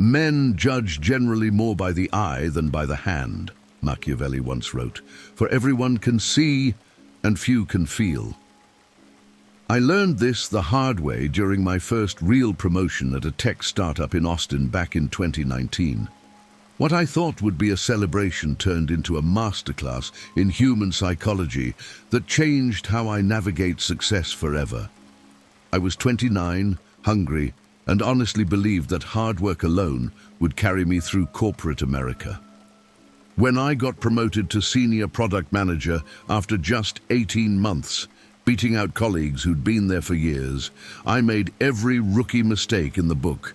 Men judge generally more by the eye than by the hand, Machiavelli once wrote, for everyone can see and few can feel. I learned this the hard way during my first real promotion at a tech startup in Austin back in 2019. What I thought would be a celebration turned into a masterclass in human psychology that changed how I navigate success forever. I was 29, hungry, and honestly believed that hard work alone would carry me through corporate America. When I got promoted to senior product manager after just 18 months, beating out colleagues who'd been there for years, I made every rookie mistake in the book.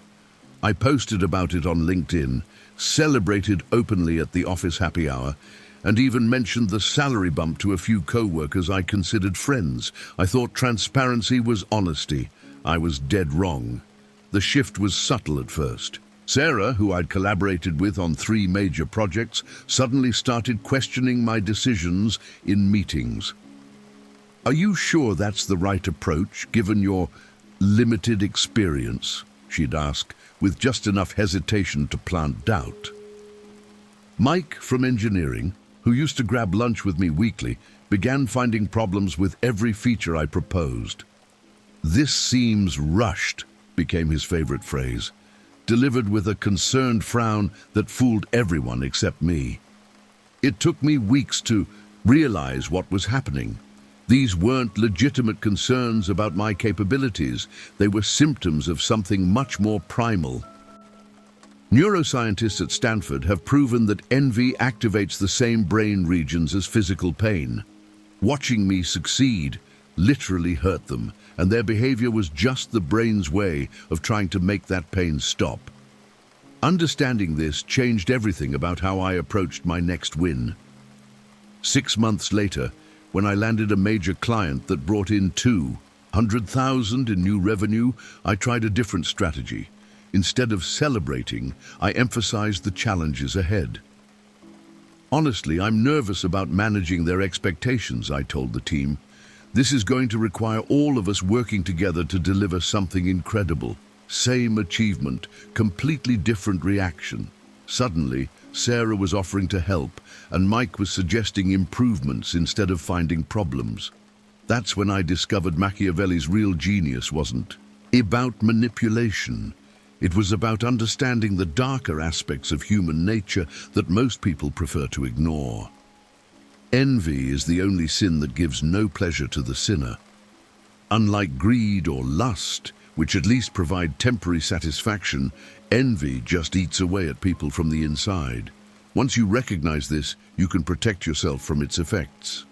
I posted about it on LinkedIn, celebrated openly at the office happy hour, and even mentioned the salary bump to a few co-workers I considered friends. I thought transparency was honesty. I was dead wrong. The shift was subtle at first. Sarah, who I'd collaborated with on 3 major projects, suddenly started questioning my decisions in meetings. "Are you sure that's the right approach, given your limited experience?" she'd ask, with just enough hesitation to plant doubt. Mike from engineering, who used to grab lunch with me weekly, began finding problems with every feature I proposed. "This seems rushed," became his favorite phrase, delivered with a concerned frown that fooled everyone except me. It took me weeks to realize what was happening. These weren't legitimate concerns about my capabilities. They were symptoms of something much more primal. Neuroscientists at Stanford have proven that envy activates the same brain regions as physical pain. Watching me succeed literally hurt them, and their behavior was just the brain's way of trying to make that pain stop. Understanding this changed everything about how I approached my next win. 6 months later, when I landed a major client that brought in $200,000 in new revenue, I tried a different strategy. Instead of celebrating, I emphasized the challenges ahead. "Honestly, I'm nervous about managing their expectations," I told the team. "This is going to require all of us working together to deliver something incredible." Same achievement, completely different reaction. Suddenly, Sarah was offering to help, and Mike was suggesting improvements instead of finding problems. That's when I discovered Machiavelli's real genius wasn't about manipulation. It was about understanding the darker aspects of human nature that most people prefer to ignore. Envy is the only sin that gives no pleasure to the sinner. Unlike greed or lust, which at least provide temporary satisfaction, envy just eats away at people from the inside. Once you recognize this, you can protect yourself from its effects.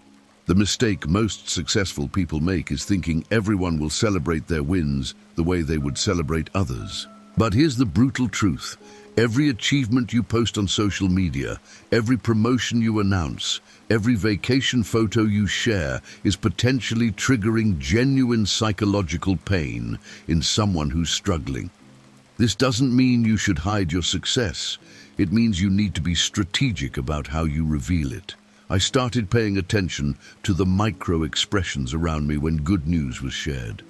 The mistake most successful people make is thinking everyone will celebrate their wins the way they would celebrate others. But here's the brutal truth. Every achievement you post on social media, every promotion you announce, every vacation photo you share is potentially triggering genuine psychological pain in someone who's struggling. This doesn't mean you should hide your success. It means you need to be strategic about how you reveal it. I started paying attention to the micro expressions around me when good news was shared.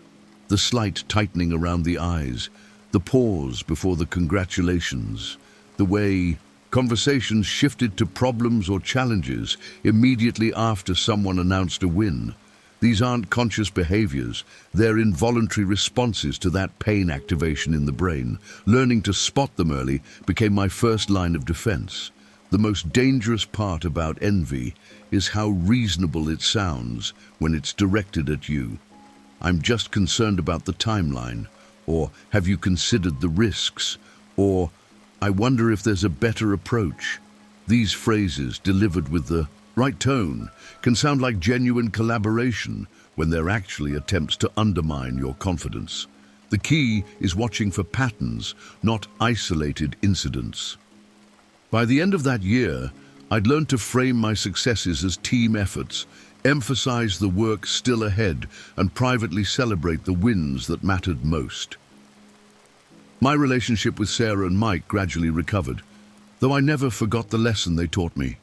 The slight tightening around the eyes, the pause before the congratulations, the way conversations shifted to problems or challenges immediately after someone announced a win. These aren't conscious behaviors, they're involuntary responses to that pain activation in the brain. Learning to spot them early became my first line of defense. The most dangerous part about envy is how reasonable it sounds when it's directed at you. "I'm just concerned about the timeline," or "Have you considered the risks?" or "I wonder if there's a better approach." These phrases, delivered with the right tone, can sound like genuine collaboration when they're actually attempts to undermine your confidence. The key is watching for patterns, not isolated incidents. By the end of that year, I'd learned to frame my successes as team efforts, emphasize the work still ahead, and privately celebrate the wins that mattered most. My relationship with Sarah and Mike gradually recovered, though I never forgot the lesson they taught me.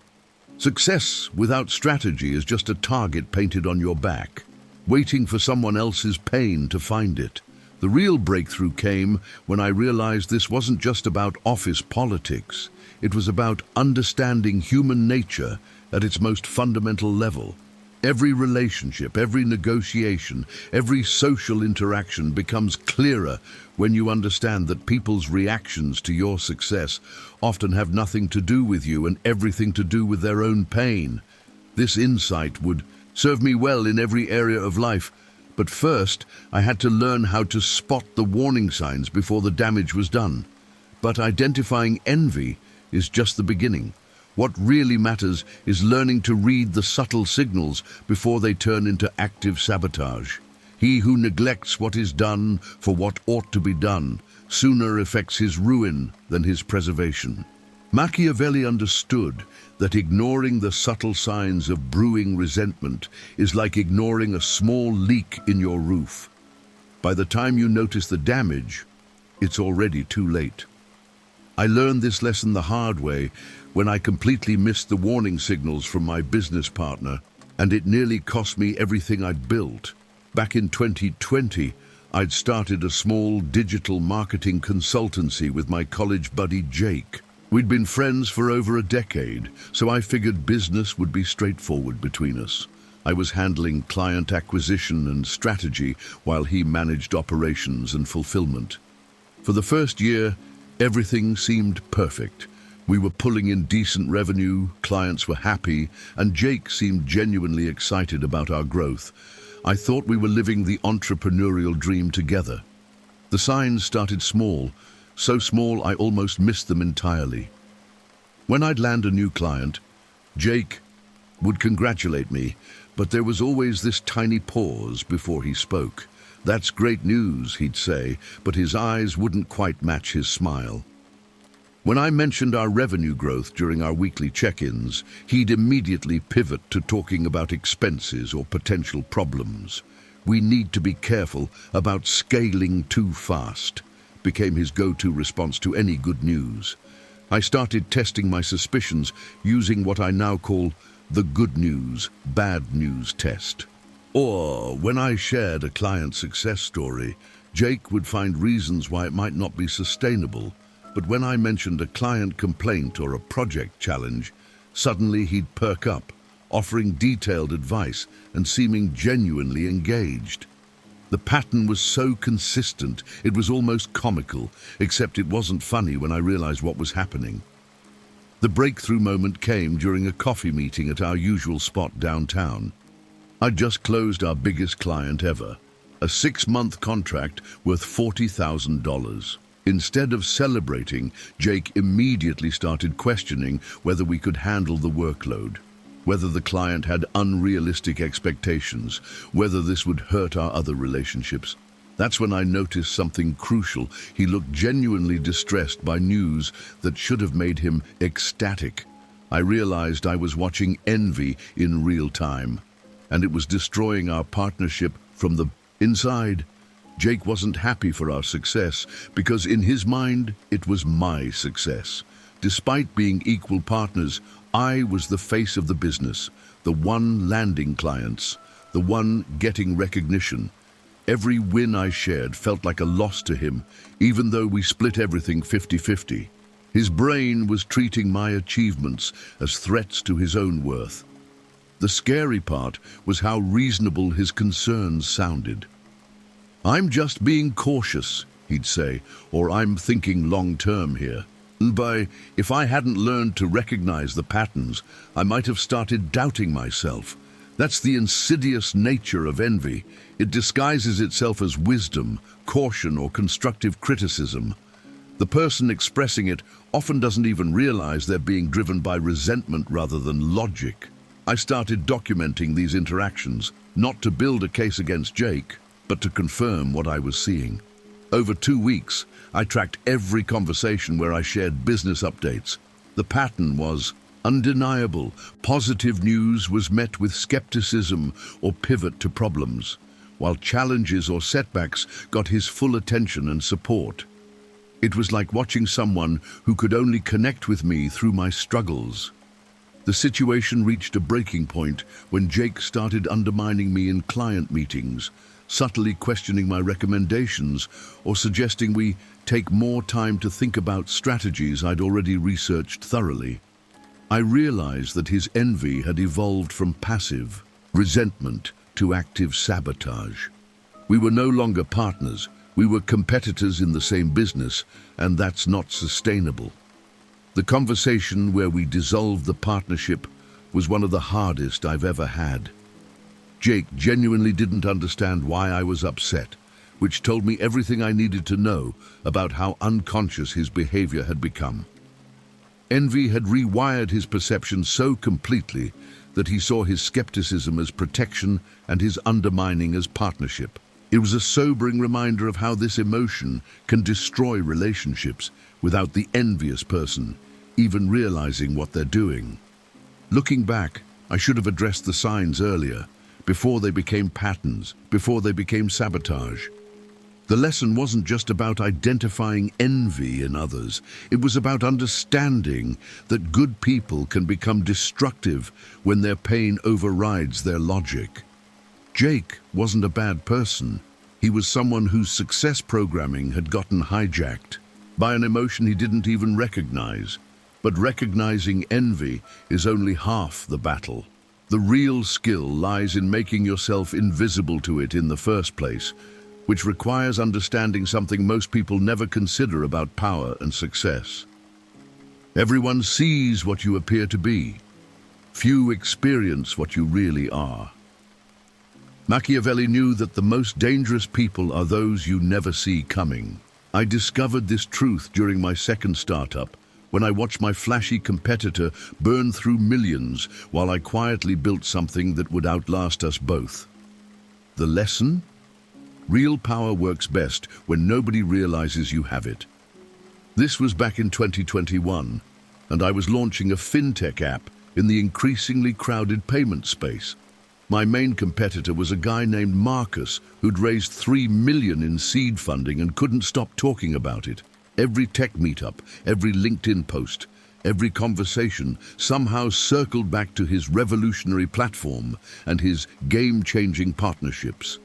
Success without strategy is just a target painted on your back, waiting for someone else's pain to find it. The real breakthrough came when I realized this wasn't just about office politics. It was about understanding human nature at its most fundamental level. Every relationship, every negotiation, every social interaction becomes clearer when you understand that people's reactions to your success often have nothing to do with you and everything to do with their own pain. This insight would serve me well in every area of life, but first I had to learn how to spot the warning signs before the damage was done. But identifying envy is just the beginning. What really matters is learning to read the subtle signals before they turn into active sabotage. He who neglects what is done for what ought to be done sooner effects his ruin than his preservation. Machiavelli understood that ignoring the subtle signs of brewing resentment is like ignoring a small leak in your roof. By the time you notice the damage, it's already too late. I learned this lesson the hard way when I completely missed the warning signals from my business partner, and it nearly cost me everything I'd built. Back in 2020, I'd started a small digital marketing consultancy with my college buddy Jake. We'd been friends for over a decade, so I figured business would be straightforward between us. I was handling client acquisition and strategy while he managed operations and fulfillment. For the first year, everything seemed perfect. We were pulling in decent revenue, clients were happy, and Jake seemed genuinely excited about our growth. I thought we were living the entrepreneurial dream together. The signs started small, so small I almost missed them entirely. When I'd land a new client, Jake would congratulate me, but there was always this tiny pause before he spoke. "That's great news," he'd say, but his eyes wouldn't quite match his smile. When I mentioned our revenue growth during our weekly check-ins, he'd immediately pivot to talking about expenses or potential problems. "We need to be careful about scaling too fast," became his go-to response to any good news. I started testing my suspicions using what I now call the good news, bad news test. Or when I shared a client success story, Jake would find reasons why it might not be sustainable. But when I mentioned a client complaint or a project challenge, suddenly he'd perk up, offering detailed advice and seeming genuinely engaged. The pattern was so consistent, it was almost comical, except it wasn't funny when I realized what was happening. The breakthrough moment came during a coffee meeting at our usual spot downtown. I'd just closed our biggest client ever, a 6-month contract worth $40,000. Instead of celebrating, Jake immediately started questioning whether we could handle the workload, whether the client had unrealistic expectations, whether this would hurt our other relationships. That's when I noticed something crucial. He looked genuinely distressed by news that should have made him ecstatic. I realized I was watching envy in real time, and it was destroying our partnership from the inside. Jake wasn't happy for our success because in his mind, it was my success. Despite being equal partners, I was the face of the business, the one landing clients, the one getting recognition. Every win I shared felt like a loss to him, even though we split everything 50-50. His brain was treating my achievements as threats to his own worth. The scary part was how reasonable his concerns sounded. "I'm just being cautious," he'd say, or "I'm thinking long-term here." And if I hadn't learned to recognize the patterns, I might have started doubting myself. That's the insidious nature of envy. It disguises itself as wisdom, caution, or constructive criticism. The person expressing it often doesn't even realize they're being driven by resentment rather than logic. I started documenting these interactions, not to build a case against Jake, but to confirm what I was seeing. Over 2 weeks, I tracked every conversation where I shared business updates. The pattern was undeniable. Positive news was met with skepticism or pivot to problems, while challenges or setbacks got his full attention and support. It was like watching someone who could only connect with me through my struggles. The situation reached a breaking point when Jake started undermining me in client meetings. subtly questioning my recommendations or suggesting we take more time to think about strategies I'd already researched thoroughly. I realized that his envy had evolved from passive resentment to active sabotage. We were no longer partners, we were competitors in the same business, and that's not sustainable. The conversation where we dissolved the partnership was one of the hardest I've ever had. Jake genuinely didn't understand why I was upset, which told me everything I needed to know about how unconscious his behavior had become. Envy had rewired his perception so completely that he saw his skepticism as protection and his undermining as partnership. It was a sobering reminder of how this emotion can destroy relationships without the envious person even realizing what they're doing. Looking back, I should have addressed the signs earlier, before they became patterns, before they became sabotage. The lesson wasn't just about identifying envy in others. It was about understanding that good people can become destructive when their pain overrides their logic. Jake wasn't a bad person. He was someone whose success programming had gotten hijacked by an emotion he didn't even recognize. But recognizing envy is only half the battle. The real skill lies in making yourself invisible to it in the first place, which requires understanding something most people never consider about power and success. Everyone sees what you appear to be. Few experience what you really are. Machiavelli knew that the most dangerous people are those you never see coming. I discovered this truth during my second startup, when I watched my flashy competitor burn through millions while I quietly built something that would outlast us both. The lesson? Real power works best when nobody realizes you have it. This was back in 2021, and I was launching a fintech app in the increasingly crowded payment space. My main competitor was a guy named Marcus who'd raised $3 million in seed funding and couldn't stop talking about it. Every tech meetup, every LinkedIn post, every conversation somehow circled back to his revolutionary platform and his game-changing partnerships.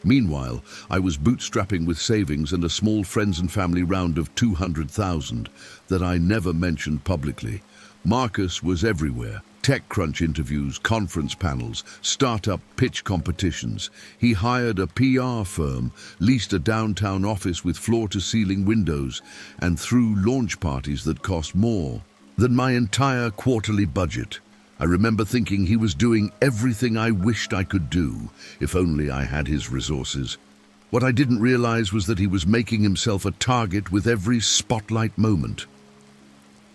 Meanwhile, I was bootstrapping with savings and a small friends and family round of 200,000 that I never mentioned publicly. Marcus was everywhere. TechCrunch interviews, conference panels, startup pitch competitions. He hired a PR firm, leased a downtown office with floor-to-ceiling windows, and threw launch parties that cost more than my entire quarterly budget. I remember thinking he was doing everything I wished I could do, if only I had his resources. What I didn't realize was that he was making himself a target with every spotlight moment.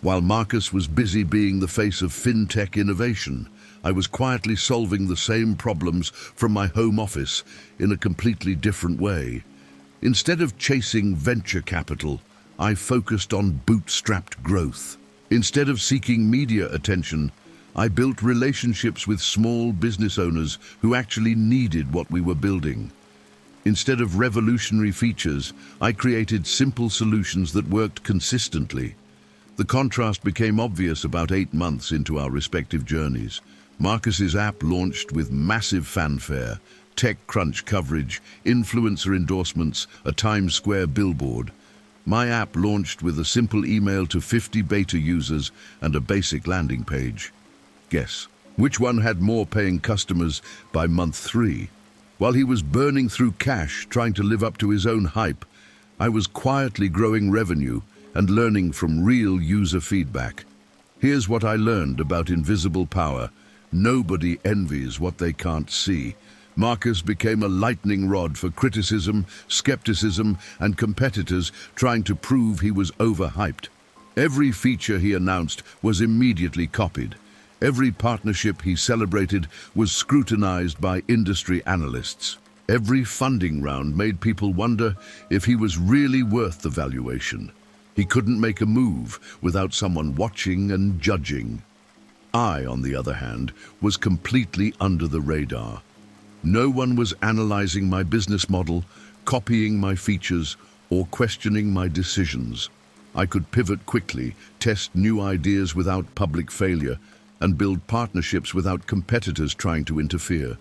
While Marcus was busy being the face of fintech innovation, I was quietly solving the same problems from my home office in a completely different way. Instead of chasing venture capital, I focused on bootstrapped growth. Instead of seeking media attention, I built relationships with small business owners who actually needed what we were building. Instead of revolutionary features, I created simple solutions that worked consistently. The contrast became obvious about 8 months into our respective journeys. Marcus's app launched with massive fanfare, TechCrunch coverage, influencer endorsements, a Times Square billboard. My app launched with a simple email to 50 beta users and a basic landing page. Guess which one had more paying customers by month 3? While he was burning through cash trying to live up to his own hype, I was quietly growing revenue and learning from real user feedback. Here's what I learned about invisible power. Nobody envies what they can't see. Marcus became a lightning rod for criticism, skepticism, and competitors trying to prove he was overhyped. Every feature he announced was immediately copied. Every partnership he celebrated was scrutinized by industry analysts. Every funding round made people wonder if he was really worth the valuation. He couldn't make a move without someone watching and judging. I, on the other hand, was completely under the radar. No one was analyzing my business model, copying my features, or questioning my decisions. I could pivot quickly, test new ideas without public failure, and build partnerships without competitors trying to interfere.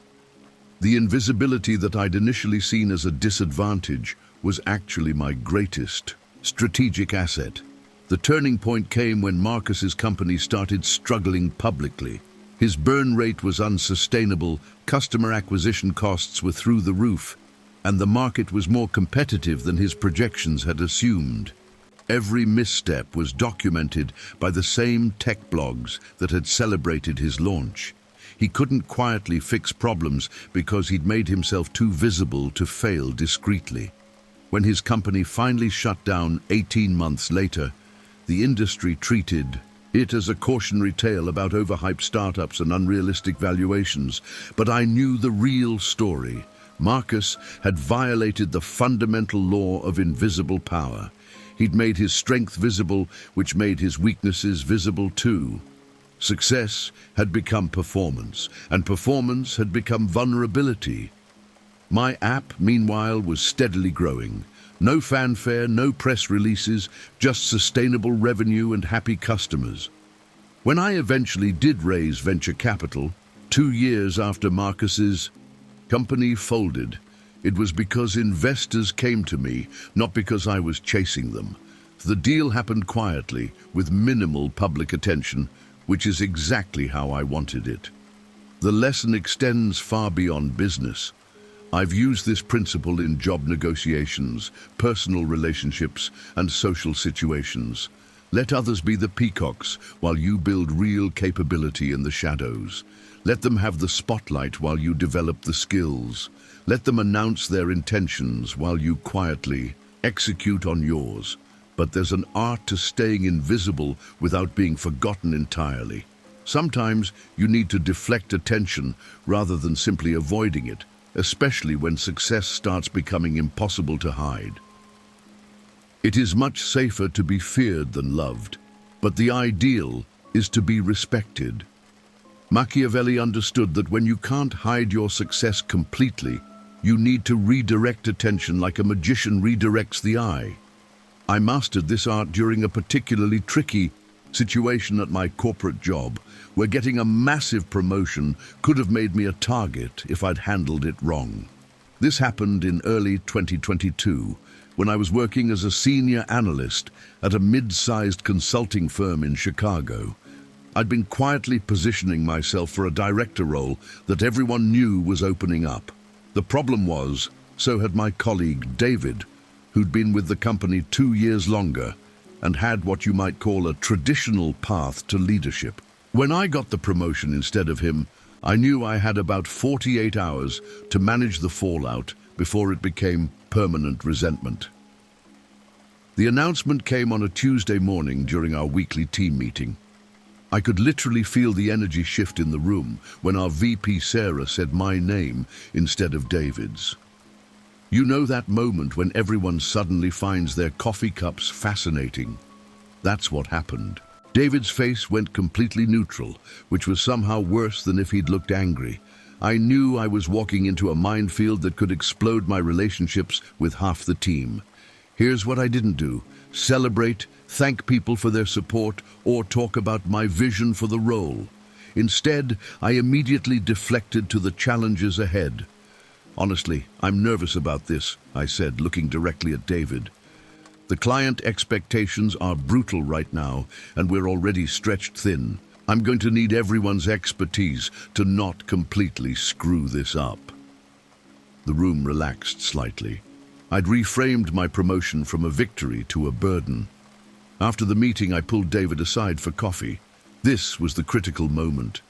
The invisibility that I'd initially seen as a disadvantage was actually my greatest strategic asset. The turning point came when Marcus's company started struggling publicly. His burn rate was unsustainable, customer acquisition costs were through the roof, and the market was more competitive than his projections had assumed. Every misstep was documented by the same tech blogs that had celebrated his launch. He couldn't quietly fix problems because he'd made himself too visible to fail discreetly. When his company finally shut down 18 months later, the industry treated it as a cautionary tale about overhyped startups and unrealistic valuations. But I knew the real story. Marcus had violated the fundamental law of invisible power. He'd made his strength visible, which made his weaknesses visible too. Success had become performance, and performance had become vulnerability. My app, meanwhile, was steadily growing. No fanfare, no press releases, just sustainable revenue and happy customers. When I eventually did raise venture capital, 2 years after Marcus's company folded, it was because investors came to me, not because I was chasing them. The deal happened quietly, with minimal public attention, which is exactly how I wanted it. The lesson extends far beyond business. I've used this principle in job negotiations, personal relationships, and social situations. Let others be the peacocks while you build real capability in the shadows. Let them have the spotlight while you develop the skills. Let them announce their intentions while you quietly execute on yours. But there's an art to staying invisible without being forgotten entirely. Sometimes you need to deflect attention rather than simply avoiding it, especially when success starts becoming impossible to hide. It is much safer to be feared than loved, but the ideal is to be respected. Machiavelli understood that when you can't hide your success completely, you need to redirect attention like a magician redirects the eye. I mastered this art during a particularly tricky situation at my corporate job, where getting a massive promotion could have made me a target if I'd handled it wrong. This happened in early 2022, when I was working as a senior analyst at a mid-sized consulting firm in Chicago. I'd been quietly positioning myself for a director role that everyone knew was opening up. The problem was, so had my colleague David, who'd been with the company 2 years longer and had what you might call a traditional path to leadership. When I got the promotion instead of him, I knew I had about 48 hours to manage the fallout before it became permanent resentment. The announcement came on a Tuesday morning during our weekly team meeting. I could literally feel the energy shift in the room when our VP Sarah said my name instead of David's. You know that moment when everyone suddenly finds their coffee cups fascinating? That's what happened. David's face went completely neutral, which was somehow worse than if he'd looked angry. I knew I was walking into a minefield that could explode my relationships with half the team. Here's what I didn't do: celebrate, thank people for their support, or talk about my vision for the role. Instead, I immediately deflected to the challenges ahead. Honestly, I'm nervous about this, I said, looking directly at David. The client expectations are brutal right now, and we're already stretched thin. I'm going to need everyone's expertise to not completely screw this up. The room relaxed slightly. I'd reframed my promotion from a victory to a burden. After the meeting, I pulled David aside for coffee. This was the critical moment.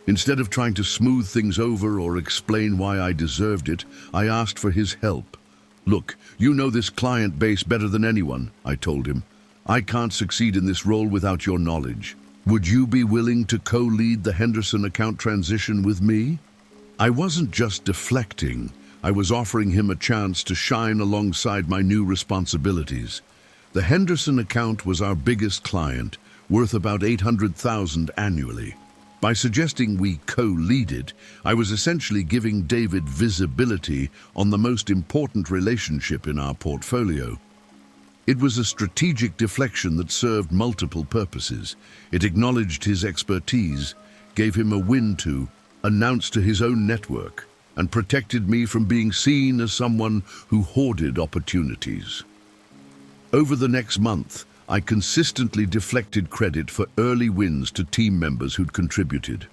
Instead of trying to smooth things over or explain why I deserved it, I asked for his help. Look, you know this client base better than anyone, I told him. I can't succeed in this role without your knowledge. Would you be willing to co-lead the Henderson account transition with me? I wasn't just deflecting. I was offering him a chance to shine alongside my new responsibilities. The Henderson account was our biggest client, worth about $800,000 annually. By suggesting we co-lead it, I was essentially giving David visibility on the most important relationship in our portfolio. It was a strategic deflection that served multiple purposes. It acknowledged his expertise, gave him a win to announce to his own network, and protected me from being seen as someone who hoarded opportunities. Over the next month, I consistently deflected credit for early wins to team members who'd contributed.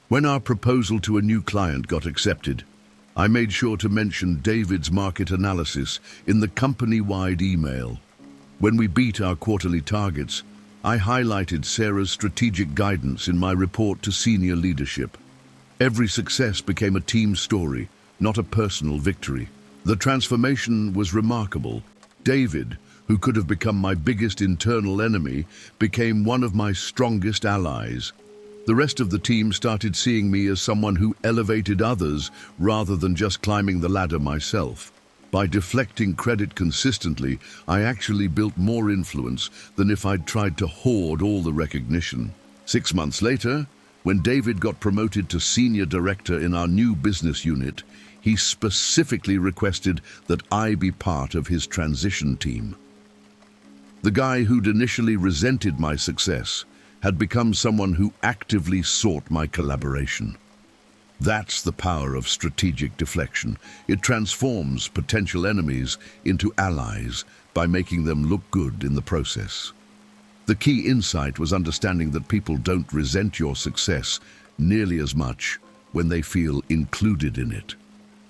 When our proposal to a new client got accepted, I made sure to mention David's market analysis in the company-wide email. When we beat our quarterly targets, I highlighted Sarah's strategic guidance in my report to senior leadership. Every success became a team story, not a personal victory. The transformation was remarkable. David, who could have become my biggest internal enemy, became one of my strongest allies. The rest of the team started seeing me as someone who elevated others rather than just climbing the ladder myself. By deflecting credit consistently, I actually built more influence than if I'd tried to hoard all the recognition. 6 months later, when David got promoted to senior director in our new business unit, he specifically requested that I be part of his transition team. The guy who'd initially resented my success had become someone who actively sought my collaboration. That's the power of strategic deflection. It transforms potential enemies into allies by making them look good in the process. The key insight was understanding that people don't resent your success nearly as much when they feel included in it.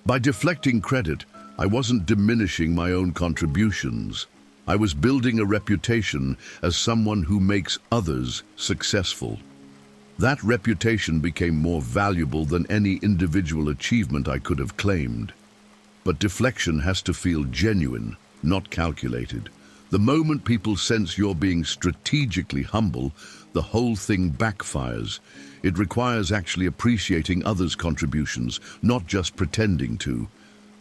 By deflecting credit, I wasn't diminishing my own contributions. I was building a reputation as someone who makes others successful. That reputation became more valuable than any individual achievement I could have claimed. But deflection has to feel genuine, not calculated. The moment people sense you're being strategically humble, the whole thing backfires. It requires actually appreciating others' contributions, not just pretending to.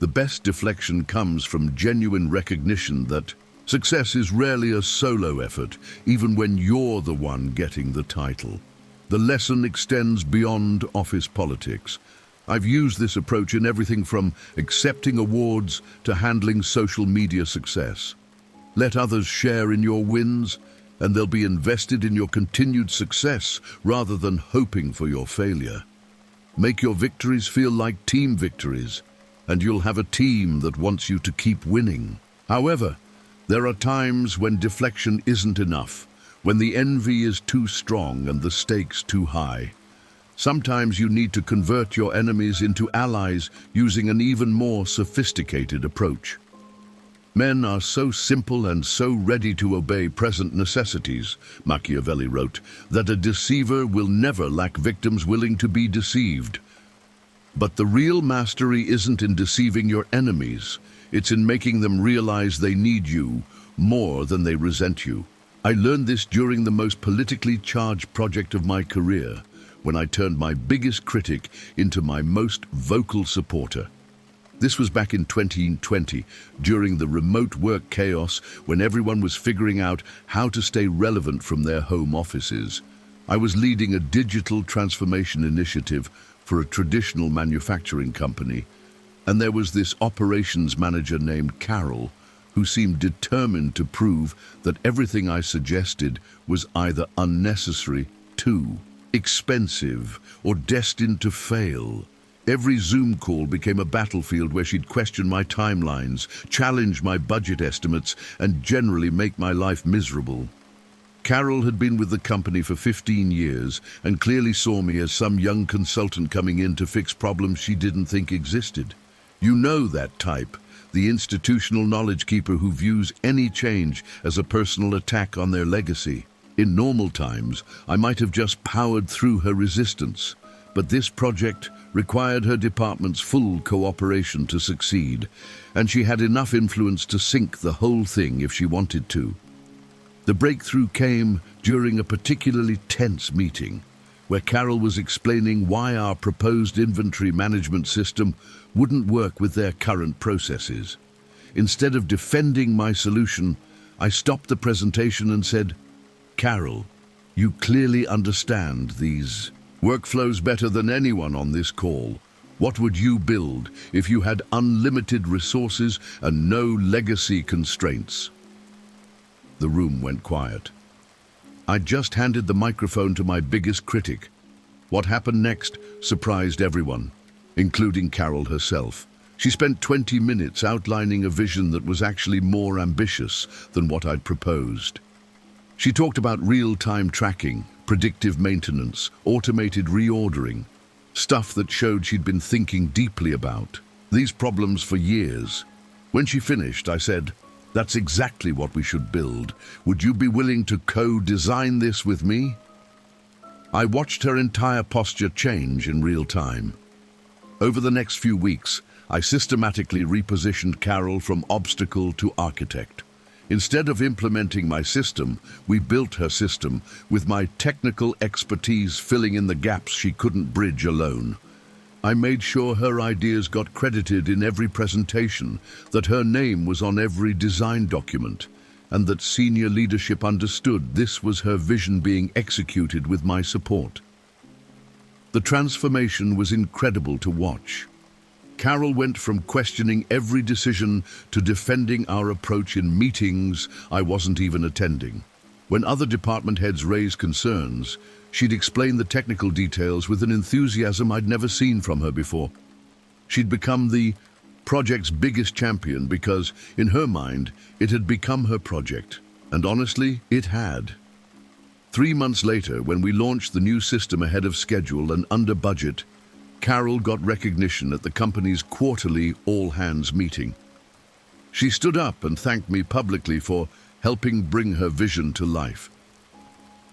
The best deflection comes from genuine recognition that success is rarely a solo effort, even when you're the one getting the title. The lesson extends beyond office politics. I've used this approach in everything from accepting awards to handling social media success. Let others share in your wins, and they'll be invested in your continued success rather than hoping for your failure. Make your victories feel like team victories, and you'll have a team that wants you to keep winning. However, there are times when deflection isn't enough, when the envy is too strong and the stakes too high. Sometimes you need to convert your enemies into allies using an even more sophisticated approach. Men are so simple and so ready to obey present necessities, Machiavelli wrote, that a deceiver will never lack victims willing to be deceived. But the real mastery isn't in deceiving your enemies. It's in making them realize they need you more than they resent you. I learned this during the most politically charged project of my career, when I turned my biggest critic into my most vocal supporter. This was back in 2020, during the remote work chaos when everyone was figuring out how to stay relevant from their home offices. I was leading a digital transformation initiative for a traditional manufacturing company, and there was this operations manager named Carol who seemed determined to prove that everything I suggested was either unnecessary, too expensive, or destined to fail. Every Zoom call became a battlefield where she'd question my timelines, challenge my budget estimates, and generally make my life miserable. Carol had been with the company for 15 years and clearly saw me as some young consultant coming in to fix problems she didn't think existed. You know that type, the institutional knowledge keeper who views any change as a personal attack on their legacy. In normal times, I might have just powered through her resistance, but this project required her department's full cooperation to succeed, and she had enough influence to sink the whole thing if she wanted to. The breakthrough came during a particularly tense meeting, where Carol was explaining why our proposed inventory management system wouldn't work with their current processes. Instead of defending my solution, I stopped the presentation and said, "Carol, you clearly understand these workflows better than anyone on this call. What would you build if you had unlimited resources and no legacy constraints?" The room went quiet. I'd just handed the microphone to my biggest critic. What happened next surprised everyone. including Carol herself. She spent 20 minutes outlining a vision that was actually more ambitious than what I'd proposed. She talked about real-time tracking, predictive maintenance, automated reordering, stuff that showed she'd been thinking deeply about these problems for years. When she finished, I said, "That's exactly what we should build. Would you be willing to co-design this with me?" I watched her entire posture change in real time. Over the next few weeks, I systematically repositioned Carol from obstacle to architect. Instead of implementing my system, we built her system, with my technical expertise filling in the gaps she couldn't bridge alone. I made sure her ideas got credited in every presentation, that her name was on every design document, and that senior leadership understood this was her vision being executed with my support. The transformation was incredible to watch. Carol went from questioning every decision to defending our approach in meetings I wasn't even attending. When other department heads raised concerns, she'd explain the technical details with an enthusiasm I'd never seen from her before. She'd become the project's biggest champion because, in her mind, it had become her project. And honestly, it had. 3 months later, when we launched the new system ahead of schedule and under budget, Carol got recognition at the company's quarterly all-hands meeting. She stood up and thanked me publicly for helping bring her vision to life.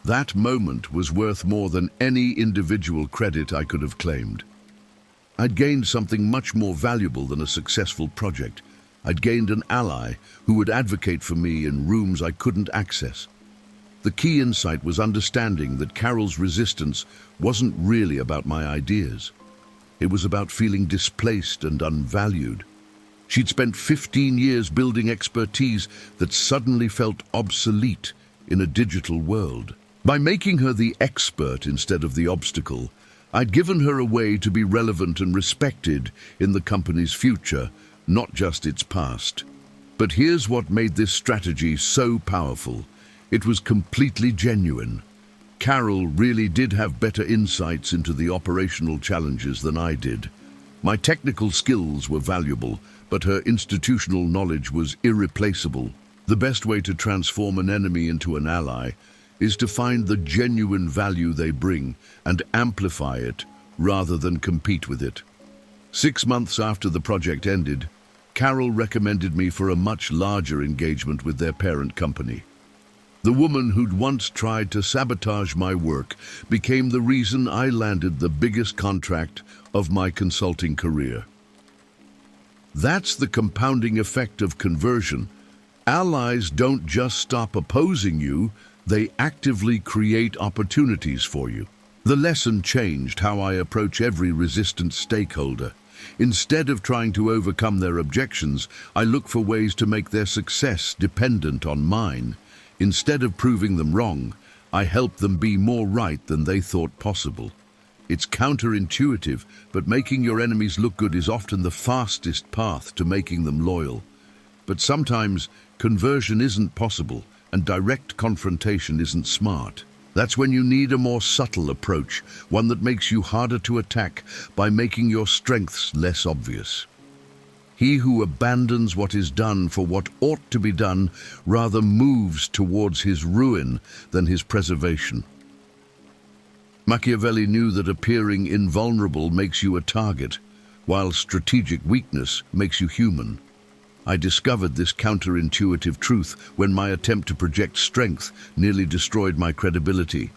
That moment was worth more than any individual credit I could have claimed. I'd gained something much more valuable than a successful project. I'd gained an ally who would advocate for me in rooms I couldn't access. The key insight was understanding that Carol's resistance wasn't really about my ideas. It was about feeling displaced and unvalued. She'd spent 15 years building expertise that suddenly felt obsolete in a digital world. By making her the expert instead of the obstacle, I'd given her a way to be relevant and respected in the company's future, not just its past. But here's what made this strategy so powerful. It was completely genuine. Carol really did have better insights into the operational challenges than I did. My technical skills were valuable, but her institutional knowledge was irreplaceable. The best way to transform an enemy into an ally is to find the genuine value they bring and amplify it rather than compete with it. 6 months after the project ended, Carol recommended me for a much larger engagement with their parent company. The woman who'd once tried to sabotage my work became the reason I landed the biggest contract of my consulting career. That's the compounding effect of conversion. Allies don't just stop opposing you, they actively create opportunities for you. The lesson changed how I approach every resistant stakeholder. Instead of trying to overcome their objections, I look for ways to make their success dependent on mine. Instead of proving them wrong, I help them be more right than they thought possible. It's counterintuitive, but making your enemies look good is often the fastest path to making them loyal. But sometimes conversion isn't possible, and direct confrontation isn't smart. That's when you need a more subtle approach, one that makes you harder to attack by making your strengths less obvious. He who abandons what is done for what ought to be done rather moves towards his ruin than his preservation. Machiavelli knew that appearing invulnerable makes you a target, while strategic weakness makes you human. I discovered this counterintuitive truth when my attempt to project strength nearly destroyed my credibility,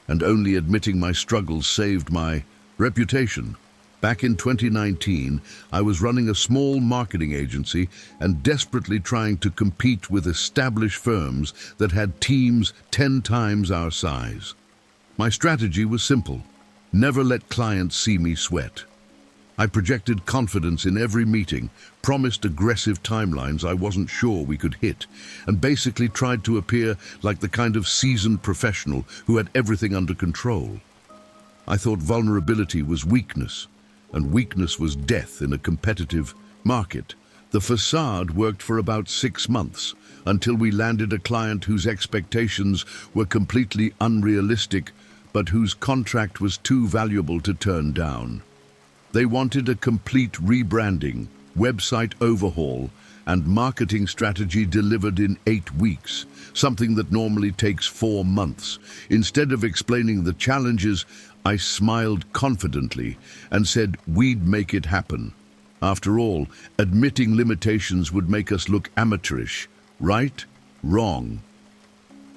and only admitting my struggles saved my reputation. Back in 2019, I was running a small marketing agency and desperately trying to compete with established firms that had teams 10 times our size. My strategy was simple: never let clients see me sweat. I projected confidence in every meeting, promised aggressive timelines I wasn't sure we could hit, and basically tried to appear like the kind of seasoned professional who had everything under control. I thought vulnerability was weakness, and weakness was death in a competitive market. The facade worked for about 6 months, until we landed a client whose expectations were completely unrealistic, but whose contract was too valuable to turn down. They wanted a complete rebranding, website overhaul, and marketing strategy delivered in 8 weeks, something that normally takes 4 months. Instead of explaining the challenges, I smiled confidently and said we'd make it happen. After all, admitting limitations would make us look amateurish. Right? Wrong.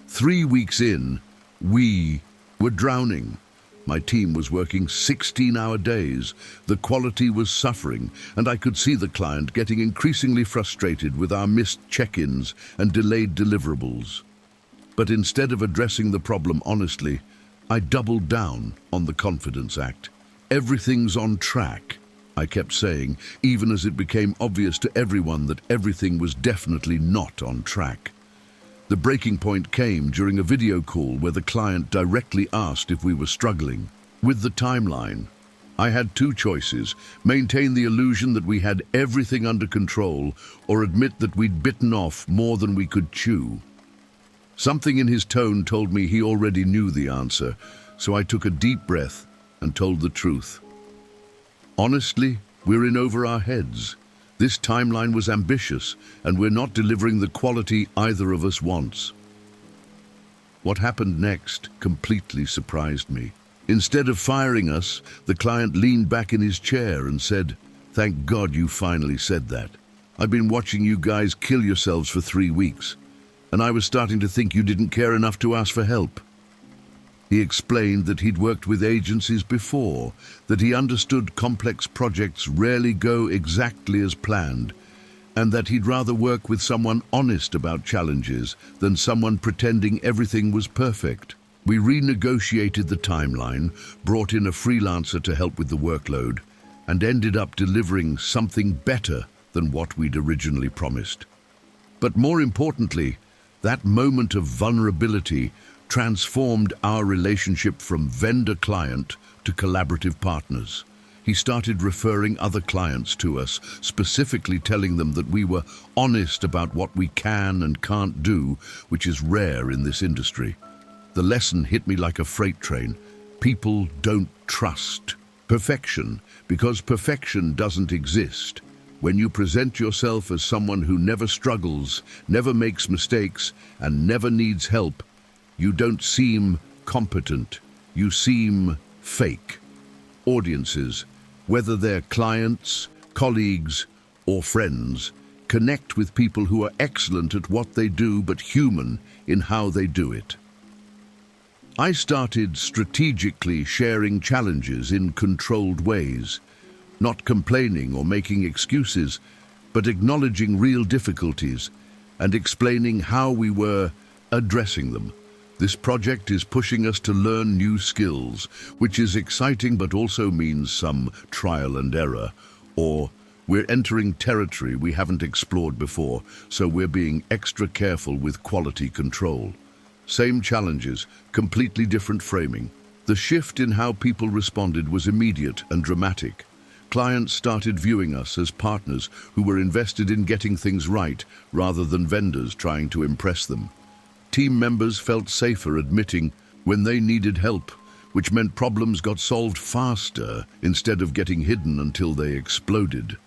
3 weeks in, we were drowning. My team was working 16-hour days. The quality was suffering, and I could see the client getting increasingly frustrated with our missed check-ins and delayed deliverables. But instead of addressing the problem honestly, I doubled down on the confidence act. Everything's on track, I kept saying, even as it became obvious to everyone that everything was definitely not on track. The breaking point came during a video call where the client directly asked if we were struggling. With the timeline, I had 2 choices: maintain the illusion that we had everything under control, or admit that we'd bitten off more than we could chew. Something in his tone told me he already knew the answer, so I took a deep breath and told the truth. Honestly, we're in over our heads. This timeline was ambitious, and we're not delivering the quality either of us wants. What happened next completely surprised me. Instead of firing us, the client leaned back in his chair and said, "Thank God you finally said that. I've been watching you guys kill yourselves for 3 weeks, and I was starting to think you didn't care enough to ask for help." He explained that he'd worked with agencies before, that he understood complex projects rarely go exactly as planned, and that he'd rather work with someone honest about challenges than someone pretending everything was perfect. We renegotiated the timeline, brought in a freelancer to help with the workload, and ended up delivering something better than what we'd originally promised. But more importantly, that moment of vulnerability transformed our relationship from vendor-client to collaborative partners. He started referring other clients to us, specifically telling them that we were honest about what we can and can't do, which is rare in this industry. The lesson hit me like a freight train. People don't trust perfection because perfection doesn't exist. When you present yourself as someone who never struggles, never makes mistakes, and never needs help, you don't seem competent, you seem fake. Audiences, whether they're clients, colleagues, or friends, connect with people who are excellent at what they do but human in how they do it. I started strategically sharing challenges in controlled ways, not complaining or making excuses, but acknowledging real difficulties and explaining how we were addressing them. This project is pushing us to learn new skills, which is exciting but also means some trial and error. Or we're entering territory we haven't explored before, so we're being extra careful with quality control. Same challenges, completely different framing. The shift in how people responded was immediate and dramatic. Clients started viewing us as partners who were invested in getting things right rather than vendors trying to impress them. Team members felt safer admitting when they needed help, which meant problems got solved faster instead of getting hidden until they exploded.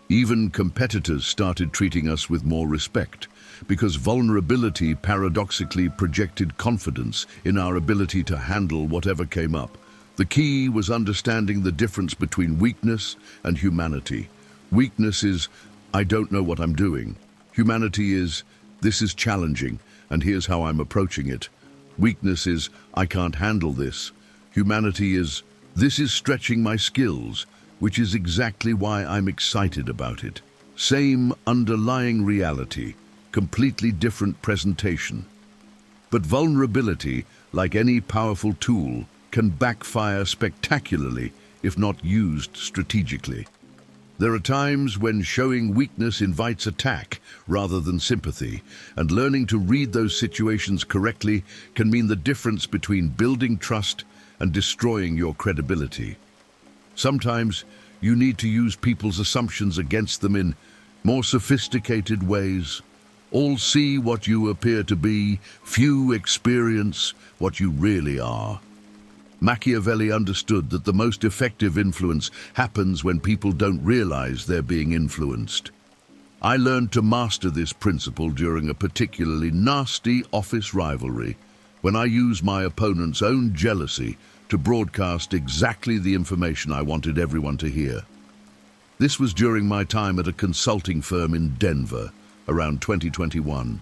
Even competitors started treating us with more respect, because vulnerability paradoxically projected confidence in our ability to handle whatever came up. The key was understanding the difference between weakness and humanity. Weakness is, "I don't know what I'm doing." Humanity is, "This is challenging, and here's how I'm approaching it." Weakness is, "I can't handle this." Humanity is, "This is stretching my skills," which is exactly why I'm excited about it. Same underlying reality, completely different presentation. But vulnerability, like any powerful tool, can backfire spectacularly if not used strategically. There are times when showing weakness invites attack rather than sympathy, and learning to read those situations correctly can mean the difference between building trust and destroying your credibility. Sometimes you need to use people's assumptions against them in more sophisticated ways. All see what you appear to be, few experience what you really are. Machiavelli understood that the most effective influence happens when people don't realize they're being influenced. I learned to master this principle during a particularly nasty office rivalry, when I used my opponent's own jealousy to broadcast exactly the information I wanted everyone to hear. This was during my time at a consulting firm in Denver, around 2021.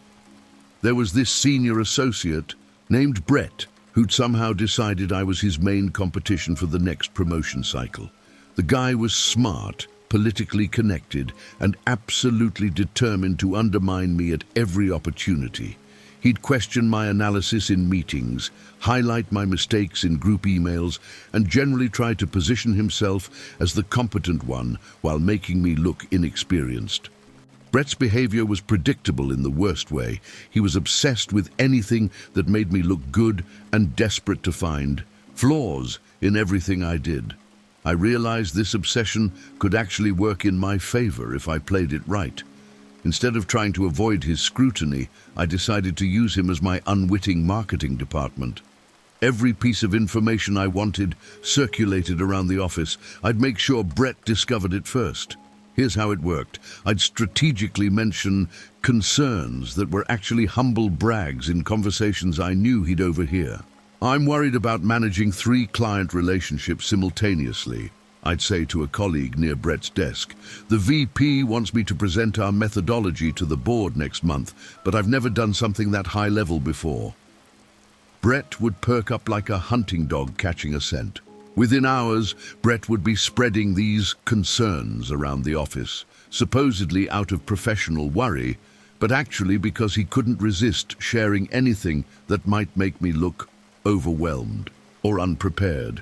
There was this senior associate named Brett, who'd somehow decided I was his main competition for the next promotion cycle. The guy was smart, politically connected, and absolutely determined to undermine me at every opportunity. He'd question my analysis in meetings, highlight my mistakes in group emails, and generally try to position himself as the competent one while making me look inexperienced. Brett's behavior was predictable in the worst way. He was obsessed with anything that made me look good and desperate to find flaws in everything I did. I realized this obsession could actually work in my favor if I played it right. Instead of trying to avoid his scrutiny, I decided to use him as my unwitting marketing department. Every piece of information I wanted circulated around the office. I'd make sure Brett discovered it first. Here's how it worked. I'd strategically mention concerns that were actually humble brags in conversations I knew he'd overhear. I'm worried about managing 3 client relationships simultaneously, I'd say to a colleague near Brett's desk. The VP wants me to present our methodology to the board next month, but I've never done something that high level before. Brett would perk up like a hunting dog catching a scent. Within hours, Brett would be spreading these concerns around the office, supposedly out of professional worry, but actually because he couldn't resist sharing anything that might make me look overwhelmed or unprepared.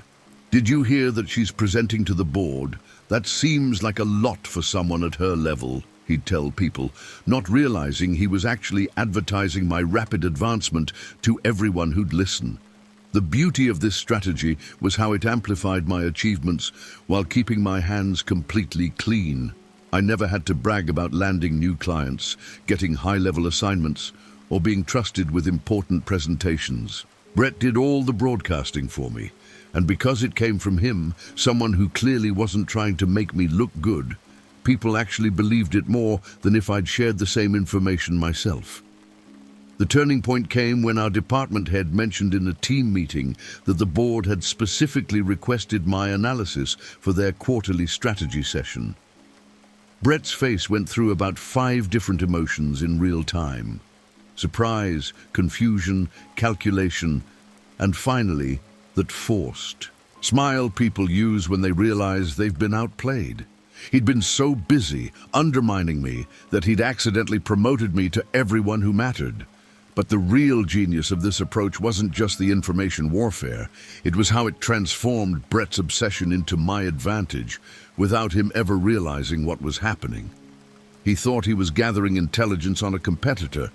Did you hear that she's presenting to the board? That seems like a lot for someone at her level, he'd tell people, not realizing he was actually advertising my rapid advancement to everyone who'd listen. The beauty of this strategy was how it amplified my achievements while keeping my hands completely clean. I never had to brag about landing new clients, getting high-level assignments, or being trusted with important presentations. Brett did all the broadcasting for me, and because it came from him, someone who clearly wasn't trying to make me look good, people actually believed it more than if I'd shared the same information myself. The turning point came when our department head mentioned in a team meeting that the board had specifically requested my analysis for their quarterly strategy session. Brett's face went through about 5 different emotions in real time: surprise, confusion, calculation, and finally, that forced smile people use when they realize they've been outplayed. He'd been so busy undermining me that he'd accidentally promoted me to everyone who mattered. But the real genius of this approach wasn't just the information warfare. It was how it transformed Brett's obsession into my advantage without him ever realizing what was happening. He thought he was gathering intelligence on a competitor,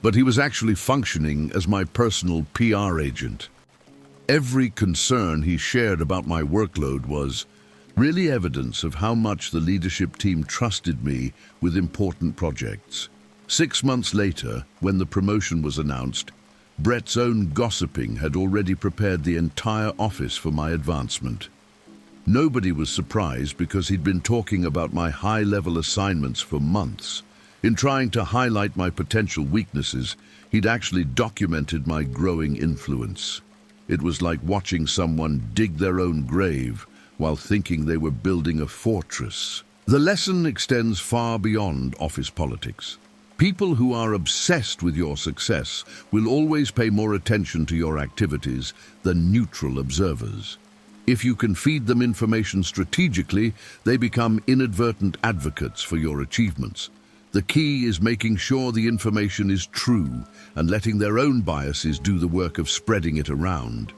but he was actually functioning as my personal PR agent. Every concern he shared about my workload was really evidence of how much the leadership team trusted me with important projects. 6 months later, when the promotion was announced, Brett's own gossiping had already prepared the entire office for my advancement. Nobody was surprised because he'd been talking about my high-level assignments for months. In trying to highlight my potential weaknesses, he'd actually documented my growing influence. It was like watching someone dig their own grave while thinking they were building a fortress. The lesson extends far beyond office politics. People who are obsessed with your success will always pay more attention to your activities than neutral observers. If you can feed them information strategically, they become inadvertent advocates for your achievements. The key is making sure the information is true and letting their own biases do the work of spreading it around.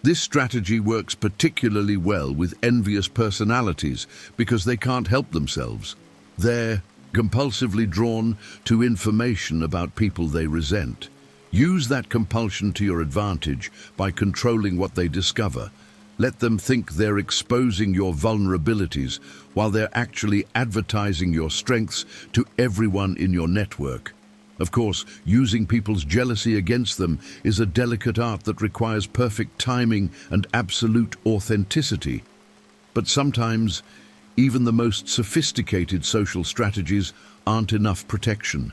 This strategy works particularly well with envious personalities because they can't help themselves. They're compulsively drawn to information about people they resent. Use that compulsion to your advantage by controlling what they discover. Let them think they're exposing your vulnerabilities while they're actually advertising your strengths to everyone in your network. Of course, using people's jealousy against them is a delicate art that requires perfect timing and absolute authenticity. But sometimes, even the most sophisticated social strategies aren't enough protection.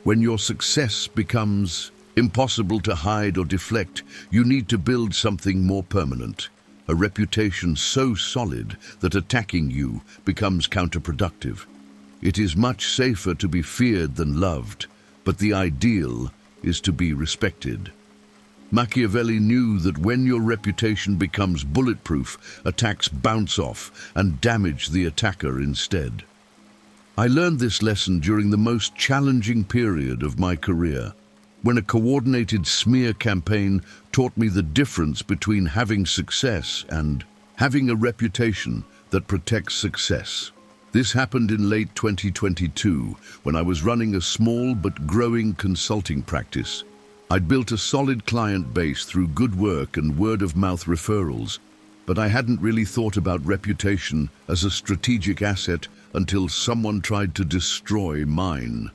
When your success becomes impossible to hide or deflect, you need to build something more permanent. A reputation so solid that attacking you becomes counterproductive. It is much safer to be feared than loved, but the ideal is to be respected. Machiavelli knew that when your reputation becomes bulletproof, attacks bounce off and damage the attacker instead. I learned this lesson during the most challenging period of my career, when a coordinated smear campaign taught me the difference between having success and having a reputation that protects success. This happened in late 2022, when I was running a small but growing consulting practice. I'd built a solid client base through good work and word-of-mouth referrals, but I hadn't really thought about reputation as a strategic asset until someone tried to destroy mine.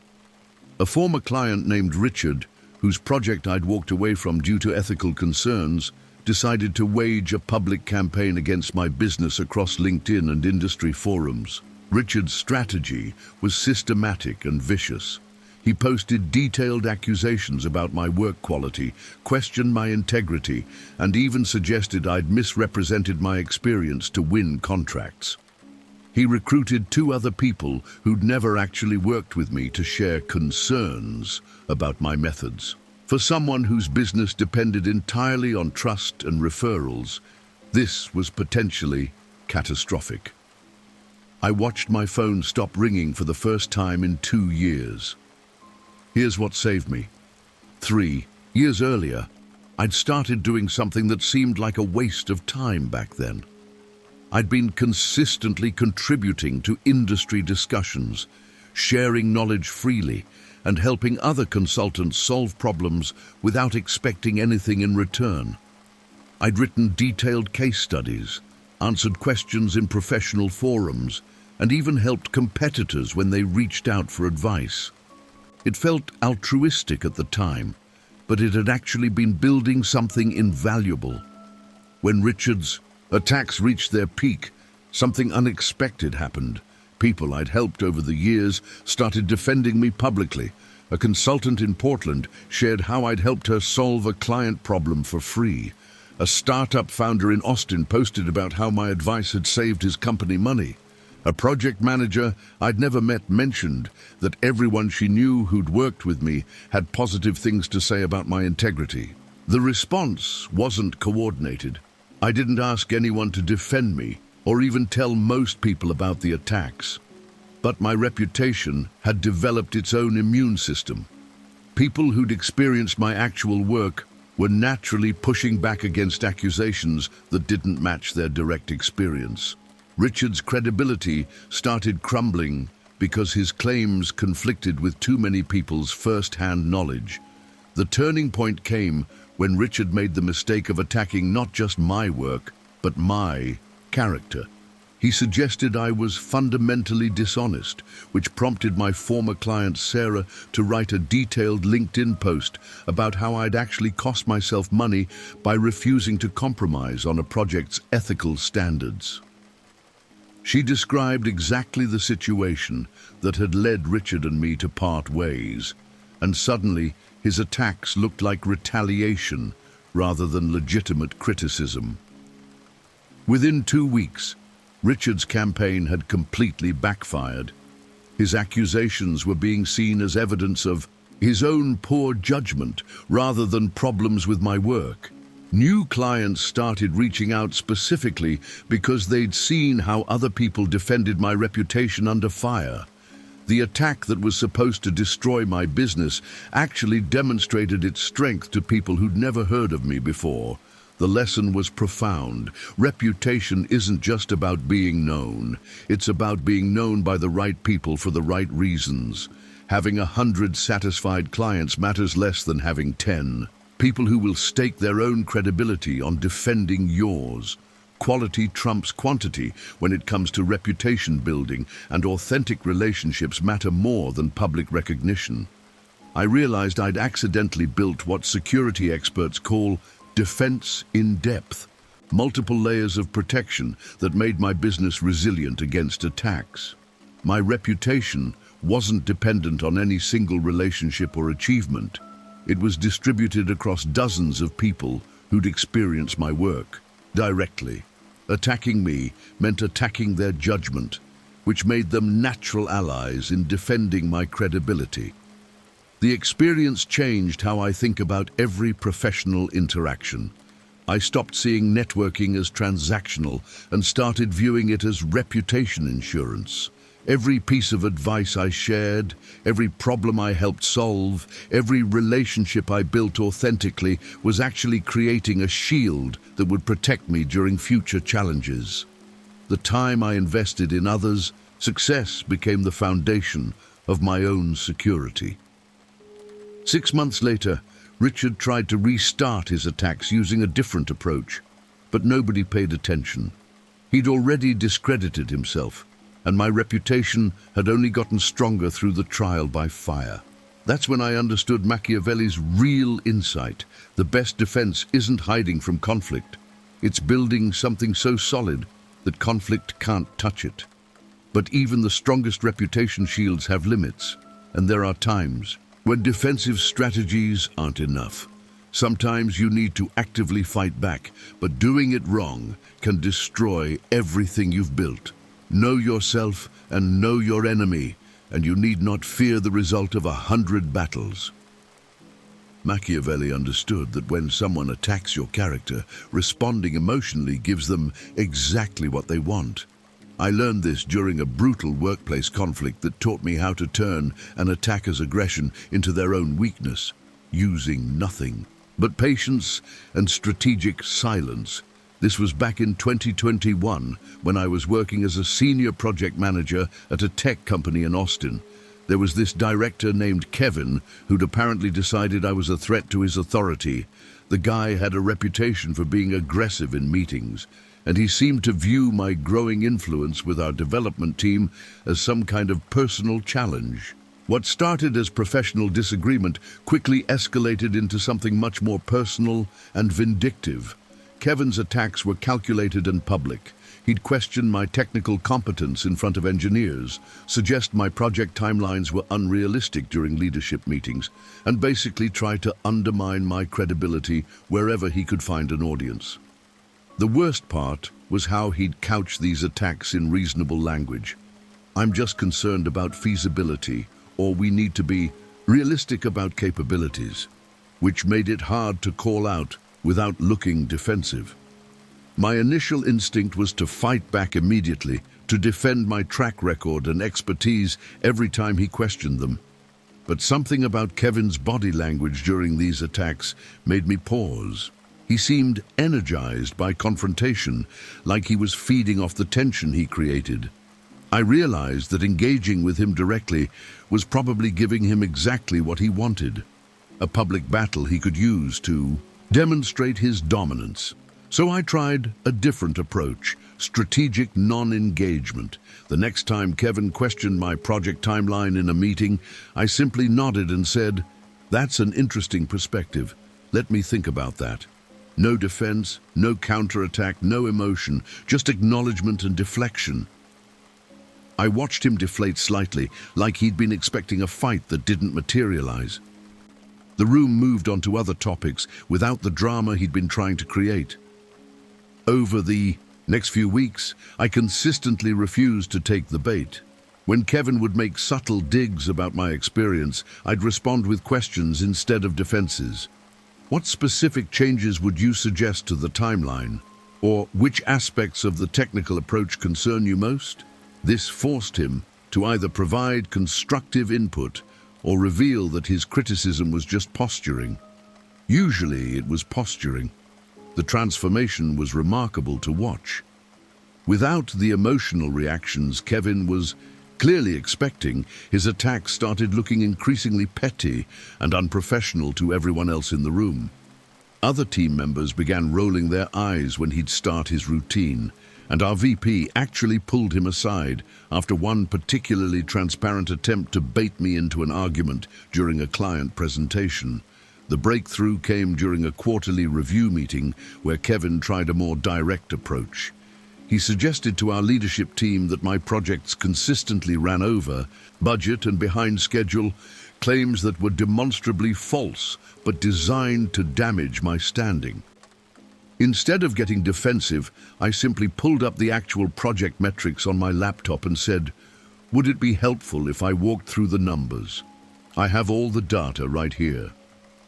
A former client named Richard, whose project I'd walked away from due to ethical concerns, decided to wage a public campaign against my business across LinkedIn and industry forums. Richard's strategy was systematic and vicious. He posted detailed accusations about my work quality, questioned my integrity, and even suggested I'd misrepresented my experience to win contracts. He recruited 2 other people who'd never actually worked with me to share concerns about my methods. For someone whose business depended entirely on trust and referrals, this was potentially catastrophic. I watched my phone stop ringing for the first time in 2 years. Here's what saved me. 3 years earlier, I'd started doing something that seemed like a waste of time back then. I'd been consistently contributing to industry discussions, sharing knowledge freely, and helping other consultants solve problems without expecting anything in return. I'd written detailed case studies, answered questions in professional forums, and even helped competitors when they reached out for advice. It felt altruistic at the time, but it had actually been building something invaluable. When Richard's attacks reached their peak, something unexpected happened. People I'd helped over the years started defending me publicly. A consultant in Portland shared how I'd helped her solve a client problem for free. A startup founder in Austin posted about how my advice had saved his company money. A project manager I'd never met mentioned that everyone she knew who'd worked with me had positive things to say about my integrity. The response wasn't coordinated. I didn't ask anyone to defend me or even tell most people about the attacks. But my reputation had developed its own immune system. People who'd experienced my actual work were naturally pushing back against accusations that didn't match their direct experience. Richard's credibility started crumbling because his claims conflicted with too many people's first-hand knowledge. The turning point came when Richard made the mistake of attacking not just my work, but my character. He suggested I was fundamentally dishonest, which prompted my former client Sarah to write a detailed LinkedIn post about how I'd actually cost myself money by refusing to compromise on a project's ethical standards. She described exactly the situation that had led Richard and me to part ways, and suddenly his attacks looked like retaliation rather than legitimate criticism. Within 2 weeks, Richard's campaign had completely backfired. His accusations were being seen as evidence of his own poor judgment rather than problems with my work. New clients started reaching out specifically because they'd seen how other people defended my reputation under fire. The attack that was supposed to destroy my business actually demonstrated its strength to people who'd never heard of me before. The lesson was profound. Reputation isn't just about being known. It's about being known by the right people for the right reasons. Having 100 satisfied clients matters less than having 10. People who will stake their own credibility on defending yours. Quality trumps quantity when it comes to reputation building, and authentic relationships matter more than public recognition. I realized I'd accidentally built what security experts call defense in depth, multiple layers of protection that made my business resilient against attacks. My reputation wasn't dependent on any single relationship or achievement. It was distributed across dozens of people who'd experienced my work directly. Attacking me meant attacking their judgment, which made them natural allies in defending my credibility. The experience changed how I think about every professional interaction. I stopped seeing networking as transactional and started viewing it as reputation insurance. Every piece of advice I shared, every problem I helped solve, every relationship I built authentically was actually creating a shield that would protect me during future challenges. The time I invested in others, success became the foundation of my own security. 6 months later, Richard tried to restart his attacks using a different approach, but nobody paid attention. He'd already discredited himself, and my reputation had only gotten stronger through the trial by fire. That's when I understood Machiavelli's real insight. The best defense isn't hiding from conflict. It's building something so solid that conflict can't touch it. But even the strongest reputation shields have limits, and there are times when defensive strategies aren't enough. Sometimes you need to actively fight back, but doing it wrong can destroy everything you've built. Know yourself and know your enemy, and you need not fear the result of 100 battles. Machiavelli understood that when someone attacks your character, responding emotionally gives them exactly what they want. I learned this during a brutal workplace conflict that taught me how to turn an attacker's aggression into their own weakness, using nothing but patience and strategic silence. This was back in 2021 when I was working as a senior project manager at a tech company in Austin. There was this director named Kevin who'd apparently decided I was a threat to his authority. The guy had a reputation for being aggressive in meetings, and he seemed to view my growing influence with our development team as some kind of personal challenge. What started as professional disagreement quickly escalated into something much more personal and vindictive. Kevin's attacks were calculated and public. He'd question my technical competence in front of engineers, suggest my project timelines were unrealistic during leadership meetings, and basically try to undermine my credibility wherever he could find an audience. The worst part was how he'd couch these attacks in reasonable language. I'm just concerned about feasibility, or we need to be realistic about capabilities, which made it hard to call out without looking defensive. My initial instinct was to fight back immediately, to defend my track record and expertise every time he questioned them. But something about Kevin's body language during these attacks made me pause. He seemed energized by confrontation, like he was feeding off the tension he created. I realized that engaging with him directly was probably giving him exactly what he wanted, a public battle he could use to demonstrate his dominance. So I tried a different approach, strategic non-engagement. The next time Kevin questioned my project timeline in a meeting, I simply nodded and said, "That's an interesting perspective. Let me think about that." No defense, no counterattack, no emotion, just acknowledgement and deflection. I watched him deflate slightly, like he'd been expecting a fight that didn't materialize. The room moved on to other topics without the drama he'd been trying to create. Over the next few weeks, I consistently refused to take the bait. When Kevin would make subtle digs about my experience, I'd respond with questions instead of defenses. What specific changes would you suggest to the timeline? Or which aspects of the technical approach concern you most? This forced him to either provide constructive input or reveal that his criticism was just posturing. Usually it was posturing. The transformation was remarkable to watch. Without the emotional reactions Kevin was clearly expecting, his attacks started looking increasingly petty and unprofessional to everyone else in the room. Other team members began rolling their eyes when he'd start his routine, and our VP actually pulled him aside after one particularly transparent attempt to bait me into an argument during a client presentation. The breakthrough came during a quarterly review meeting where Kevin tried a more direct approach. He suggested to our leadership team that my projects consistently ran over budget and behind schedule, claims that were demonstrably false but designed to damage my standing. Instead of getting defensive, I simply pulled up the actual project metrics on my laptop and said, "Would it be helpful if I walked through the numbers? I have all the data right here."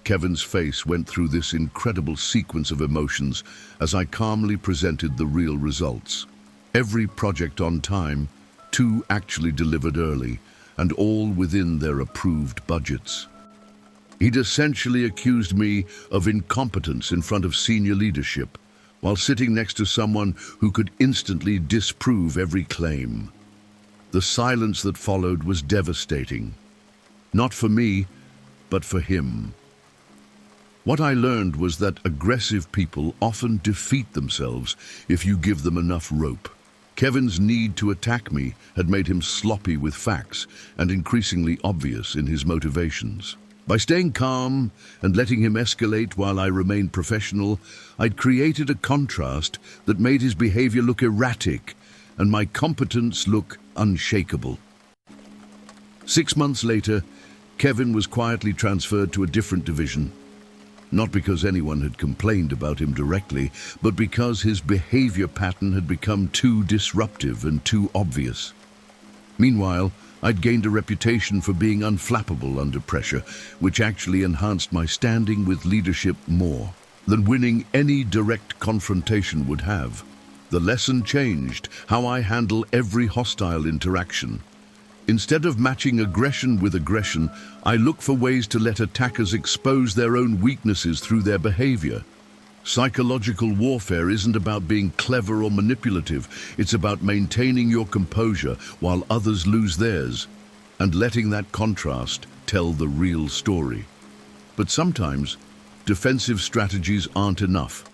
Kevin's face went through this incredible sequence of emotions as I calmly presented the real results. Every project on time, 2 actually delivered early, and all within their approved budgets. He'd essentially accused me of incompetence in front of senior leadership, while sitting next to someone who could instantly disprove every claim. The silence that followed was devastating. Not for me, but for him. What I learned was that aggressive people often defeat themselves if you give them enough rope. Kevin's need to attack me had made him sloppy with facts and increasingly obvious in his motivations. By staying calm and letting him escalate while I remained professional, I'd created a contrast that made his behavior look erratic and my competence look unshakable. 6 months later, Kevin was quietly transferred to a different division. Not because anyone had complained about him directly, but because his behavior pattern had become too disruptive and too obvious. Meanwhile, I'd gained a reputation for being unflappable under pressure, which actually enhanced my standing with leadership more than winning any direct confrontation would have. The lesson changed how I handle every hostile interaction. Instead of matching aggression with aggression, I look for ways to let attackers expose their own weaknesses through their behavior. Psychological warfare isn't about being clever or manipulative. It's about maintaining your composure while others lose theirs, and letting that contrast tell the real story. But sometimes, defensive strategies aren't enough,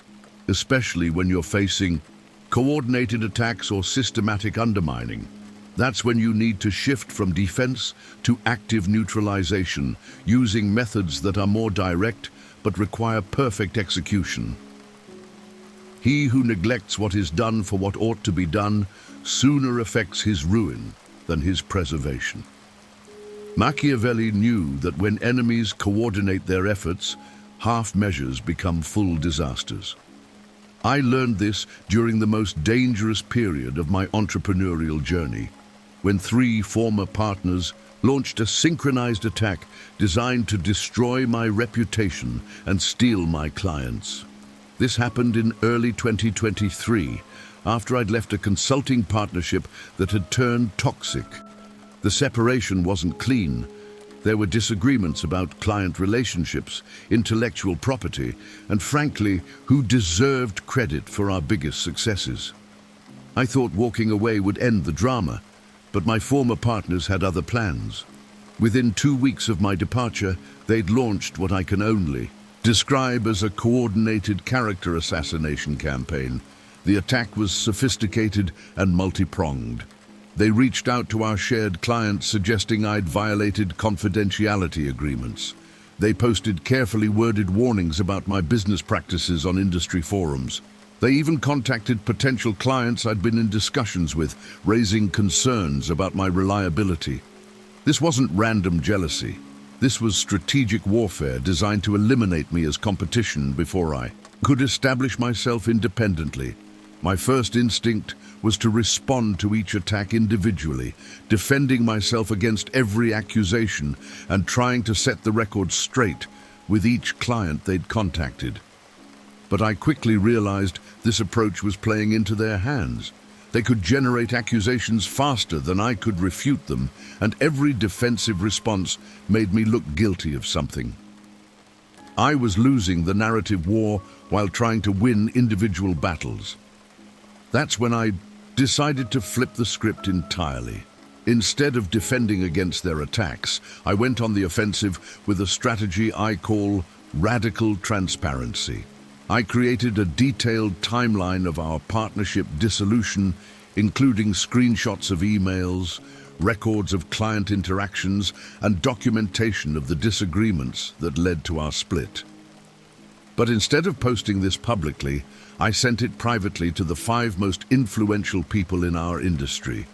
especially when you're facing coordinated attacks or systematic undermining. That's when you need to shift from defense to active neutralization, using methods that are more direct but require perfect execution. He who neglects what is done for what ought to be done sooner affects his ruin than his preservation. Machiavelli knew that when enemies coordinate their efforts, half measures become full disasters. I learned this during the most dangerous period of my entrepreneurial journey, when 3 former partners launched a synchronized attack designed to destroy my reputation and steal my clients. This happened in early 2023, after I'd left a consulting partnership that had turned toxic. The separation wasn't clean. There were disagreements about client relationships, intellectual property, and frankly, who deserved credit for our biggest successes. I thought walking away would end the drama, but my former partners had other plans. Within 2 weeks of my departure, they'd launched what I can only describe as a coordinated character assassination campaign. The attack was sophisticated and multi-pronged. They reached out to our shared clients suggesting I'd violated confidentiality agreements. They posted carefully worded warnings about my business practices on industry forums. They even contacted potential clients I'd been in discussions with, raising concerns about my reliability. This wasn't random jealousy. This was strategic warfare designed to eliminate me as competition before I could establish myself independently. My first instinct was to respond to each attack individually, defending myself against every accusation and trying to set the record straight with each client they'd contacted. But I quickly realized this approach was playing into their hands. They could generate accusations faster than I could refute them, and every defensive response made me look guilty of something. I was losing the narrative war while trying to win individual battles. That's when I decided to flip the script entirely. Instead of defending against their attacks, I went on the offensive with a strategy I call radical transparency. I created a detailed timeline of our partnership dissolution, including screenshots of emails, records of client interactions, and documentation of the disagreements that led to our split. But instead of posting this publicly, I sent it privately to the 5 most influential people in our industry.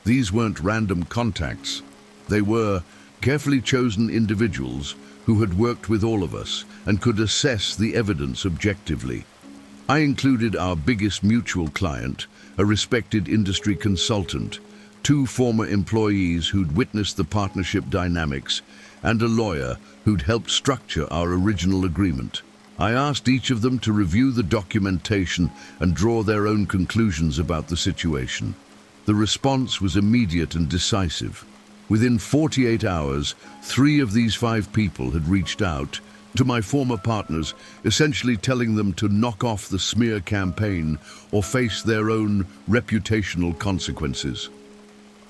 These weren't random contacts. They were carefully chosen individuals who had worked with all of us and could assess the evidence objectively. I included our biggest mutual client, a respected industry consultant, 2 former employees who'd witnessed the partnership dynamics, and a lawyer who'd helped structure our original agreement. I asked each of them to review the documentation and draw their own conclusions about the situation. The response was immediate and decisive. Within 48 hours, 3 of these 5 people had reached out to my former partners, essentially telling them to knock off the smear campaign or face their own reputational consequences.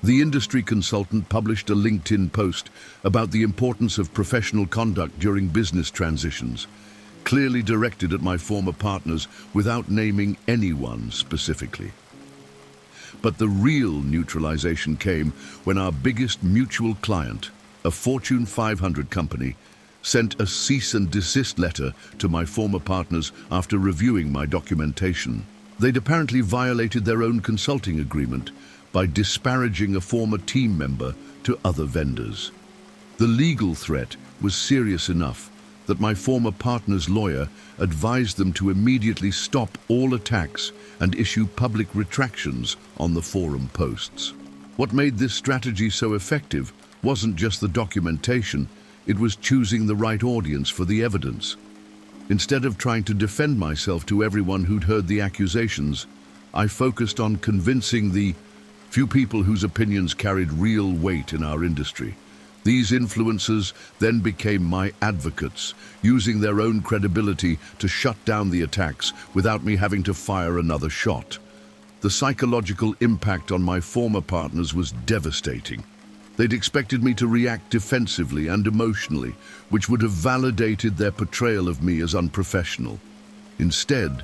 The industry consultant published a LinkedIn post about the importance of professional conduct during business transitions, clearly directed at my former partners without naming anyone specifically. But the real neutralization came when our biggest mutual client, a Fortune 500 company, sent a cease and desist letter to my former partners after reviewing my documentation. They'd apparently violated their own consulting agreement by disparaging a former team member to other vendors. The legal threat was serious enough that my former partner's lawyer advised them to immediately stop all attacks and issue public retractions on the forum posts. What made this strategy so effective wasn't just the documentation, it was choosing the right audience for the evidence. Instead of trying to defend myself to everyone who'd heard the accusations, I focused on convincing the few people whose opinions carried real weight in our industry. These influencers then became my advocates, using their own credibility to shut down the attacks without me having to fire another shot. The psychological impact on my former partners was devastating. They'd expected me to react defensively and emotionally, which would have validated their portrayal of me as unprofessional. Instead,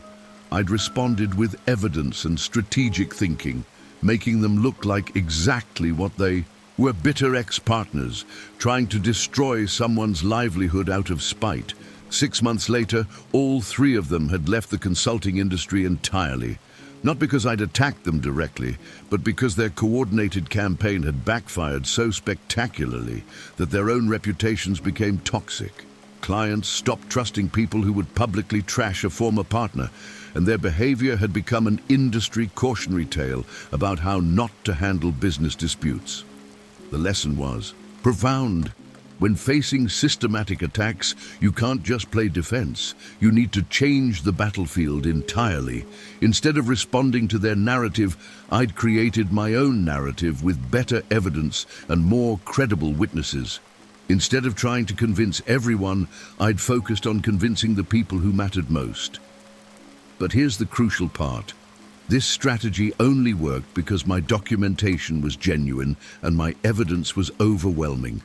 I'd responded with evidence and strategic thinking, making them look like exactly what they were: bitter ex-partners trying to destroy someone's livelihood out of spite. 6 months later, all 3 of them had left the consulting industry entirely. Not because I'd attacked them directly, but because their coordinated campaign had backfired so spectacularly that their own reputations became toxic. Clients stopped trusting people who would publicly trash a former partner, and their behavior had become an industry cautionary tale about how not to handle business disputes. The lesson was profound. When facing systematic attacks, you can't just play defense. You need to change the battlefield entirely. Instead of responding to their narrative, I'd created my own narrative with better evidence and more credible witnesses. Instead of trying to convince everyone, I'd focused on convincing the people who mattered most. But here's the crucial part. This strategy only worked because my documentation was genuine and my evidence was overwhelming.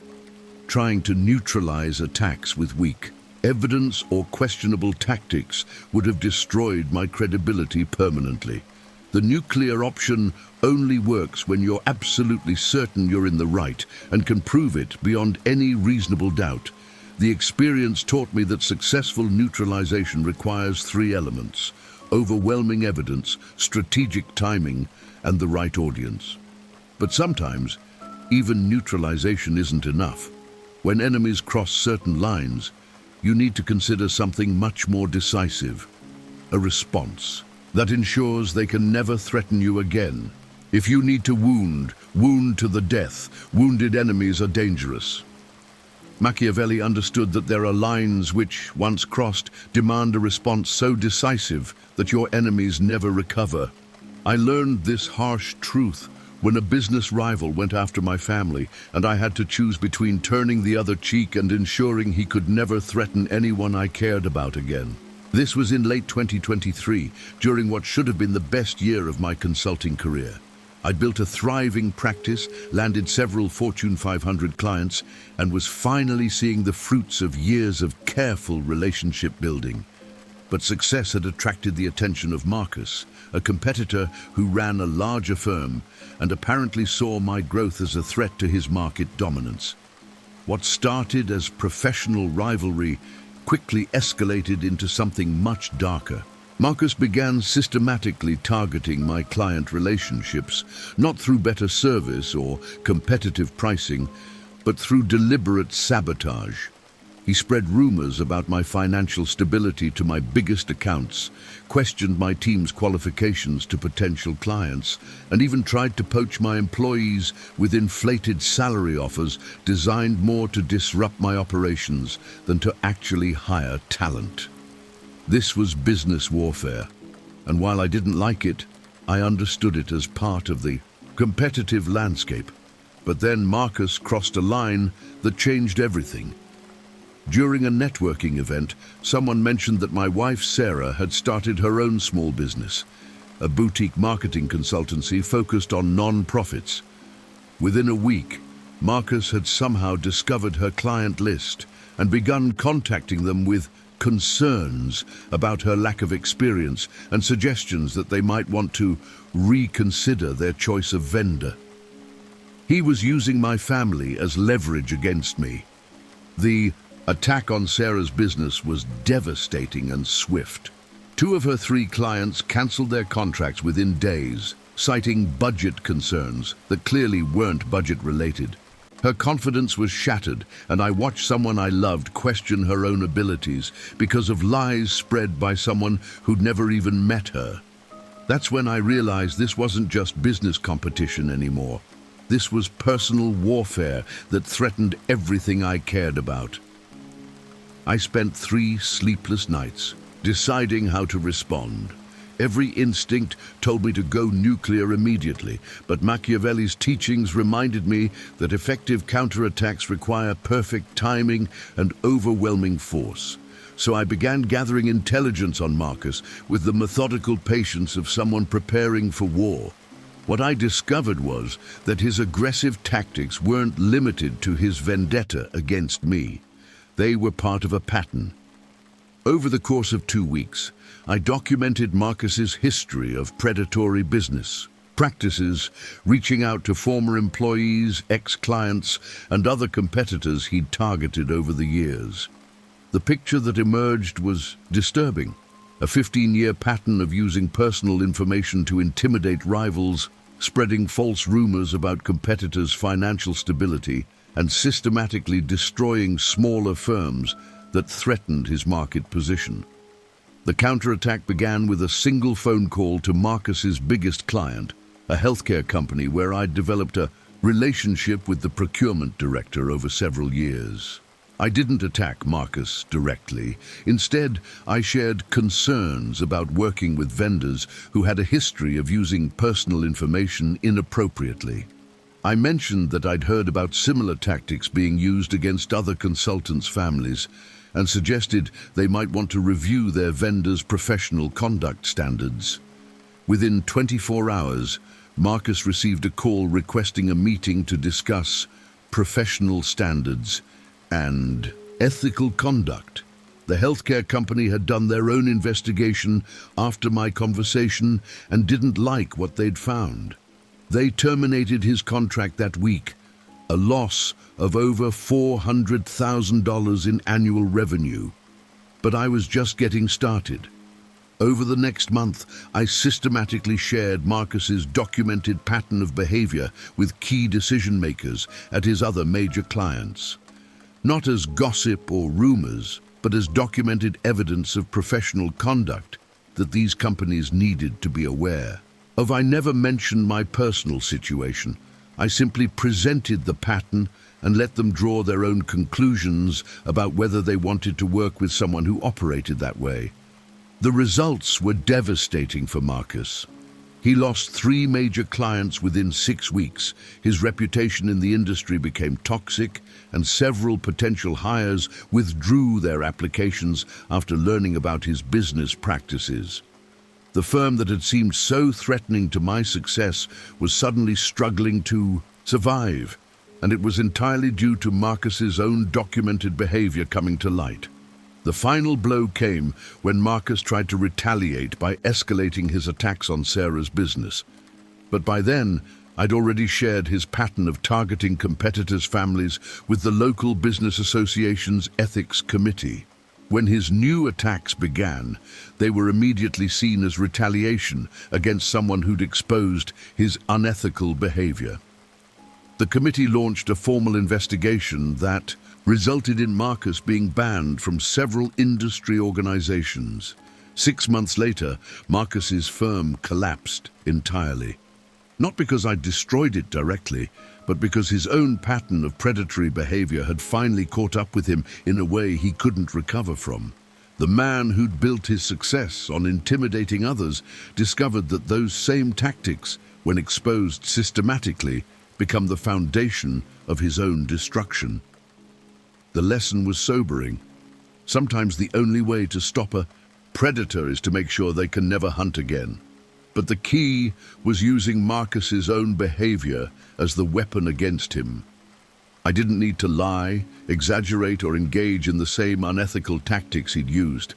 Trying to neutralize attacks with weak evidence or questionable tactics would have destroyed my credibility permanently. The nuclear option only works when you're absolutely certain you're in the right and can prove it beyond any reasonable doubt. The experience taught me that successful neutralization requires 3 elements: overwhelming evidence, strategic timing, and the right audience. But sometimes, even neutralization isn't enough. When enemies cross certain lines, you need to consider something much more decisive: a response that ensures they can never threaten you again. If you need to wound to the death. Wounded enemies are dangerous. Machiavelli understood that there are lines which, once crossed, demand a response so decisive that your enemies never recover. I learned this harsh truth when a business rival went after my family, and I had to choose between turning the other cheek and ensuring he could never threaten anyone I cared about again. This was in late 2023, during what should have been the best year of my consulting career. I'd built a thriving practice, landed several Fortune 500 clients, and was finally seeing the fruits of years of careful relationship building. But success had attracted the attention of Marcus, a competitor who ran a larger firm and apparently saw my growth as a threat to his market dominance. What started as professional rivalry quickly escalated into something much darker. Marcus began systematically targeting my client relationships, not through better service or competitive pricing, but through deliberate sabotage. He spread rumors about my financial stability to my biggest accounts, questioned my team's qualifications to potential clients, and even tried to poach my employees with inflated salary offers designed more to disrupt my operations than to actually hire talent. This was business warfare, and while I didn't like it, I understood it as part of the competitive landscape. But then Marcus crossed a line that changed everything. During a networking event, someone mentioned that my wife Sarah had started her own small business, a boutique marketing consultancy focused on non-profits. Within a week, Marcus had somehow discovered her client list and begun contacting them with concerns about her lack of experience and suggestions that they might want to reconsider their choice of vendor. He was using my family as leverage against me. The attack on Sarah's business was devastating and swift. 2 of her 3 clients cancelled their contracts within days, citing budget concerns that clearly weren't budget-related. Her confidence was shattered, and I watched someone I loved question her own abilities because of lies spread by someone who'd never even met her. That's when I realized this wasn't just business competition anymore. This was personal warfare that threatened everything I cared about. I spent 3 sleepless nights deciding how to respond. Every instinct told me to go nuclear immediately, but Machiavelli's teachings reminded me that effective counterattacks require perfect timing and overwhelming force. So I began gathering intelligence on Marcus with the methodical patience of someone preparing for war. What I discovered was that his aggressive tactics weren't limited to his vendetta against me. They were part of a pattern. Over the course of 2 weeks, I documented Marcus's history of predatory business practices, reaching out to former employees, ex-clients, and other competitors he'd targeted over the years. The picture that emerged was disturbing. A 15-year pattern of using personal information to intimidate rivals, spreading false rumors about competitors' financial stability, and systematically destroying smaller firms that threatened his market position. The counterattack began with a single phone call to Marcus's biggest client, a healthcare company where I'd developed a relationship with the procurement director over several years. I didn't attack Marcus directly. Instead, I shared concerns about working with vendors who had a history of using personal information inappropriately. I mentioned that I'd heard about similar tactics being used against other consultants' families and suggested they might want to review their vendors' professional conduct standards. Within 24 hours, Marcus received a call requesting a meeting to discuss professional standards and ethical conduct. The healthcare company had done their own investigation after my conversation and didn't like what they'd found. They terminated his contract that week, a loss of over $400,000 in annual revenue. But I was just getting started. Over the next month, I systematically shared Marcus's documented pattern of behavior with key decision-makers at his other major clients. Not as gossip or rumors, but as documented evidence of professional conduct that these companies needed to be aware of. I never mentioned my personal situation. I simply presented the pattern and let them draw their own conclusions about whether they wanted to work with someone who operated that way. The results were devastating for Marcus. He lost 3 major clients within 6 weeks. His reputation in the industry became toxic, and several potential hires withdrew their applications after learning about his business practices. The firm that had seemed so threatening to my success was suddenly struggling to survive, and it was entirely due to Marcus's own documented behavior coming to light. The final blow came when Marcus tried to retaliate by escalating his attacks on Sarah's business. But by then, I'd already shared his pattern of targeting competitors' families with the local business association's ethics committee. When his new attacks began, they were immediately seen as retaliation against someone who'd exposed his unethical behavior. The committee launched a formal investigation that resulted in Marcus being banned from several industry organizations. 6 months later, Marcus's firm collapsed entirely. Not because I destroyed it directly, but because his own pattern of predatory behavior had finally caught up with him in a way he couldn't recover from. The man who'd built his success on intimidating others discovered that those same tactics, when exposed systematically, become the foundation of his own destruction. The lesson was sobering. Sometimes the only way to stop a predator is to make sure they can never hunt again. But the key was using Marcus's own behavior as the weapon against him. I didn't need to lie, exaggerate, or engage in the same unethical tactics he'd used.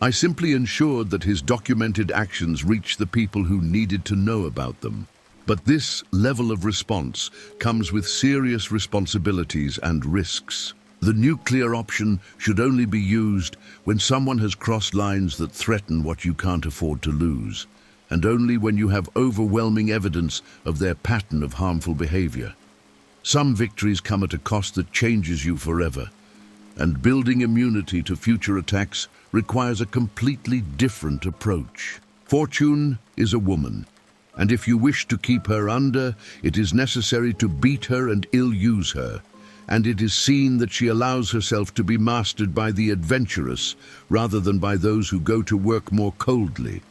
I simply ensured that his documented actions reached the people who needed to know about them. But this level of response comes with serious responsibilities and risks. The nuclear option should only be used when someone has crossed lines that threaten what you can't afford to lose, and only when you have overwhelming evidence of their pattern of harmful behavior. Some victories come at a cost that changes you forever, and building immunity to future attacks requires a completely different approach. Fortune is a woman, and if you wish to keep her under, it is necessary to beat her and ill-use her, and it is seen that she allows herself to be mastered by the adventurous rather than by those who go to work more coldly.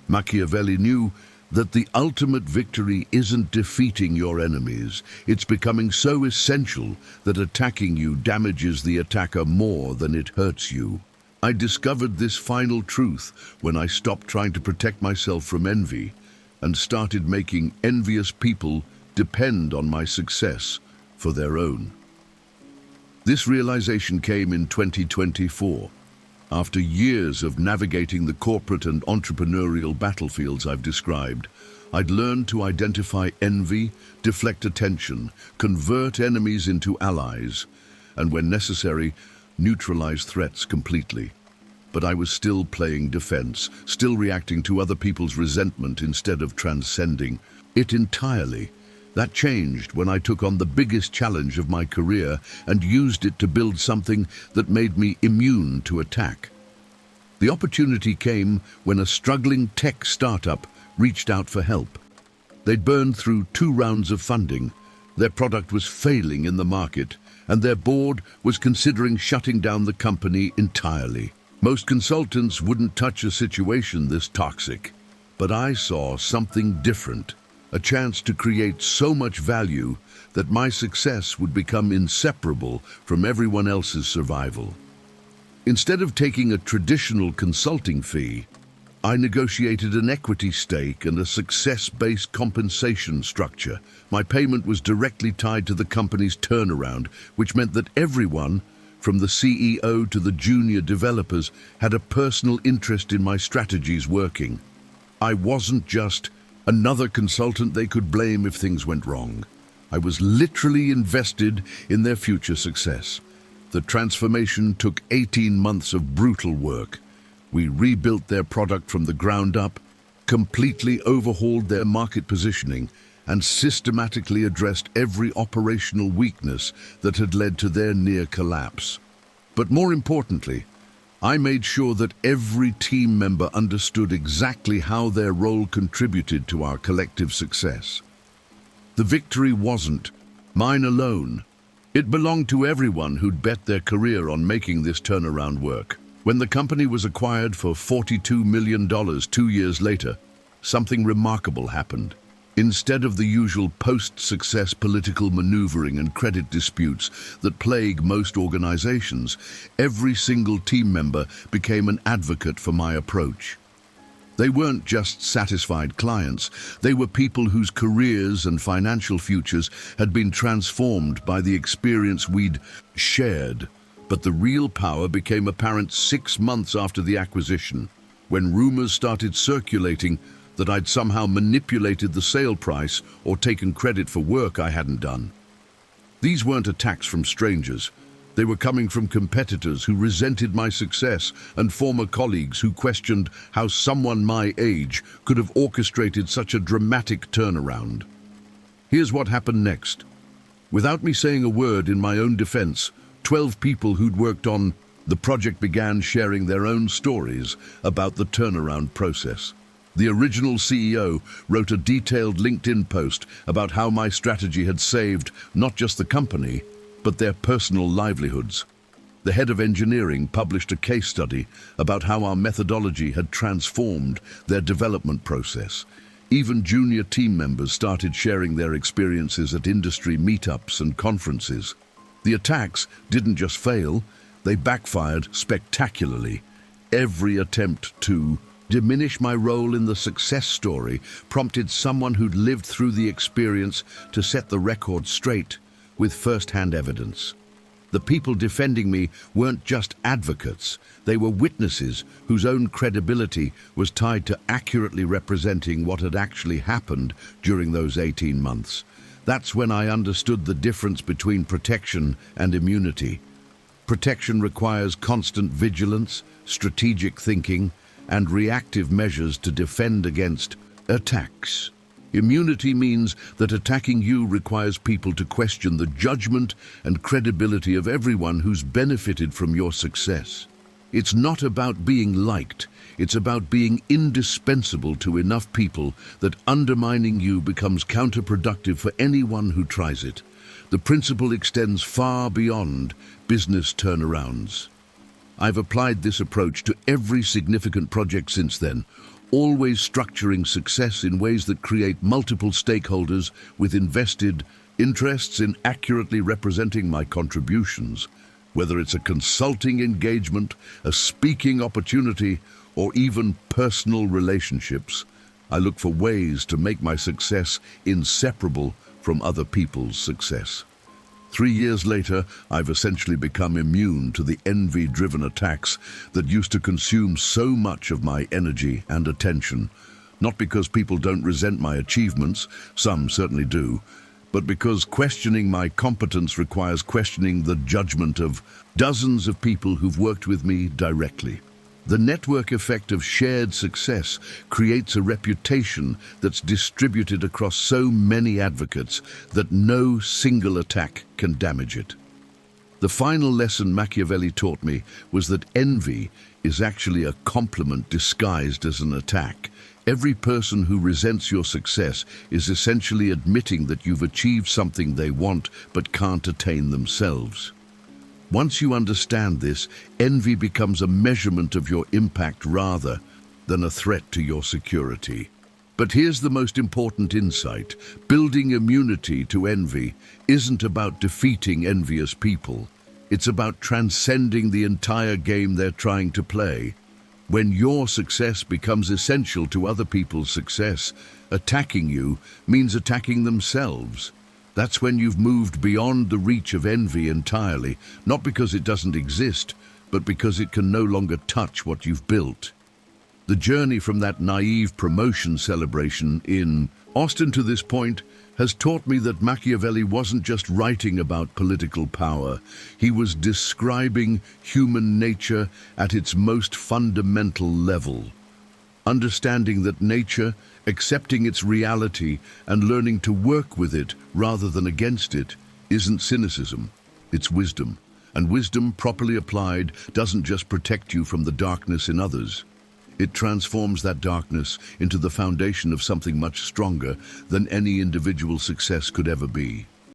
Machiavelli knew that the ultimate victory isn't defeating your enemies, it's becoming so essential that attacking you damages the attacker more than it hurts you. I discovered this final truth when I stopped trying to protect myself from envy and started making envious people depend on my success for their own. This realization came in 2024. After years of navigating the corporate and entrepreneurial battlefields I've described, I'd learned to identify envy, deflect attention, convert enemies into allies, and when necessary, neutralize threats completely. But I was still playing defense, still reacting to other people's resentment instead of transcending it entirely. That changed when I took on the biggest challenge of my career and used it to build something that made me immune to attack. The opportunity came when a struggling tech startup reached out for help. They'd burned through 2 rounds of funding, their product was failing in the market, and their board was considering shutting down the company entirely. Most consultants wouldn't touch a situation this toxic, but I saw something different. A chance to create so much value that my success would become inseparable from everyone else's survival. Instead of taking a traditional consulting fee, I negotiated an equity stake and a success-based compensation structure. My payment was directly tied to the company's turnaround, which meant that everyone, from the CEO to the junior developers, had a personal interest in my strategies working. I wasn't just another consultant they could blame if things went wrong. I was literally invested in their future success. The transformation took 18 months of brutal work. We rebuilt their product from the ground up, completely overhauled their market positioning, and systematically addressed every operational weakness that had led to their near collapse. But more importantly, I made sure that every team member understood exactly how their role contributed to our collective success. The victory wasn't mine alone. It belonged to everyone who'd bet their career on making this turnaround work. When the company was acquired for $42 million 2 years later, something remarkable happened. Instead of the usual post-success political maneuvering and credit disputes that plague most organizations, every single team member became an advocate for my approach. They weren't just satisfied clients, they were people whose careers and financial futures had been transformed by the experience we'd shared. But the real power became apparent 6 months after the acquisition, when rumors started circulating that I'd somehow manipulated the sale price or taken credit for work I hadn't done. These weren't attacks from strangers. They were coming from competitors who resented my success and former colleagues who questioned how someone my age could have orchestrated such a dramatic turnaround. Here's what happened next. Without me saying a word in my own defense, 12 people who'd worked on the project began sharing their own stories about the turnaround process. The original CEO wrote a detailed LinkedIn post about how my strategy had saved not just the company, but their personal livelihoods. The head of engineering published a case study about how our methodology had transformed their development process. Even junior team members started sharing their experiences at industry meetups and conferences. The attacks didn't just fail, they backfired spectacularly. Every attempt to diminish my role in the success story prompted someone who'd lived through the experience to set the record straight with first-hand evidence. The people defending me weren't just advocates, they were witnesses whose own credibility was tied to accurately representing what had actually happened during those 18 months. That's when I understood the difference between protection and immunity. Protection requires constant vigilance, strategic thinking, and reactive measures to defend against attacks. Immunity means that attacking you requires people to question the judgment and credibility of everyone who's benefited from your success. It's not about being liked, it's about being indispensable to enough people that undermining you becomes counterproductive for anyone who tries it. The principle extends far beyond business turnarounds. I've applied this approach to every significant project since then, always structuring success in ways that create multiple stakeholders with invested interests in accurately representing my contributions. Whether it's a consulting engagement, a speaking opportunity, or even personal relationships, I look for ways to make my success inseparable from other people's success. 3 years later, I've essentially become immune to the envy-driven attacks that used to consume so much of my energy and attention, not because people don't resent my achievements, some certainly do, but because questioning my competence requires questioning the judgment of dozens of people who've worked with me directly. The network effect of shared success creates a reputation that's distributed across so many advocates that no single attack can damage it. The final lesson Machiavelli taught me was that envy is actually a compliment disguised as an attack. Every person who resents your success is essentially admitting that you've achieved something they want but can't attain themselves. Once you understand this, envy becomes a measurement of your impact rather than a threat to your security. But here's the most important insight. Building immunity to envy isn't about defeating envious people. It's about transcending the entire game they're trying to play. When your success becomes essential to other people's success, attacking you means attacking themselves. That's when you've moved beyond the reach of envy entirely, not because it doesn't exist, but because it can no longer touch what you've built. The journey from that naive promotion celebration in Austin to this point has taught me that Machiavelli wasn't just writing about political power. He was describing human nature at its most fundamental level. Understanding that nature, accepting its reality, and learning to work with it rather than against it isn't cynicism, it's wisdom. And wisdom, properly applied, doesn't just protect you from the darkness in others. It transforms that darkness into the foundation of something much stronger than any individual success could ever be.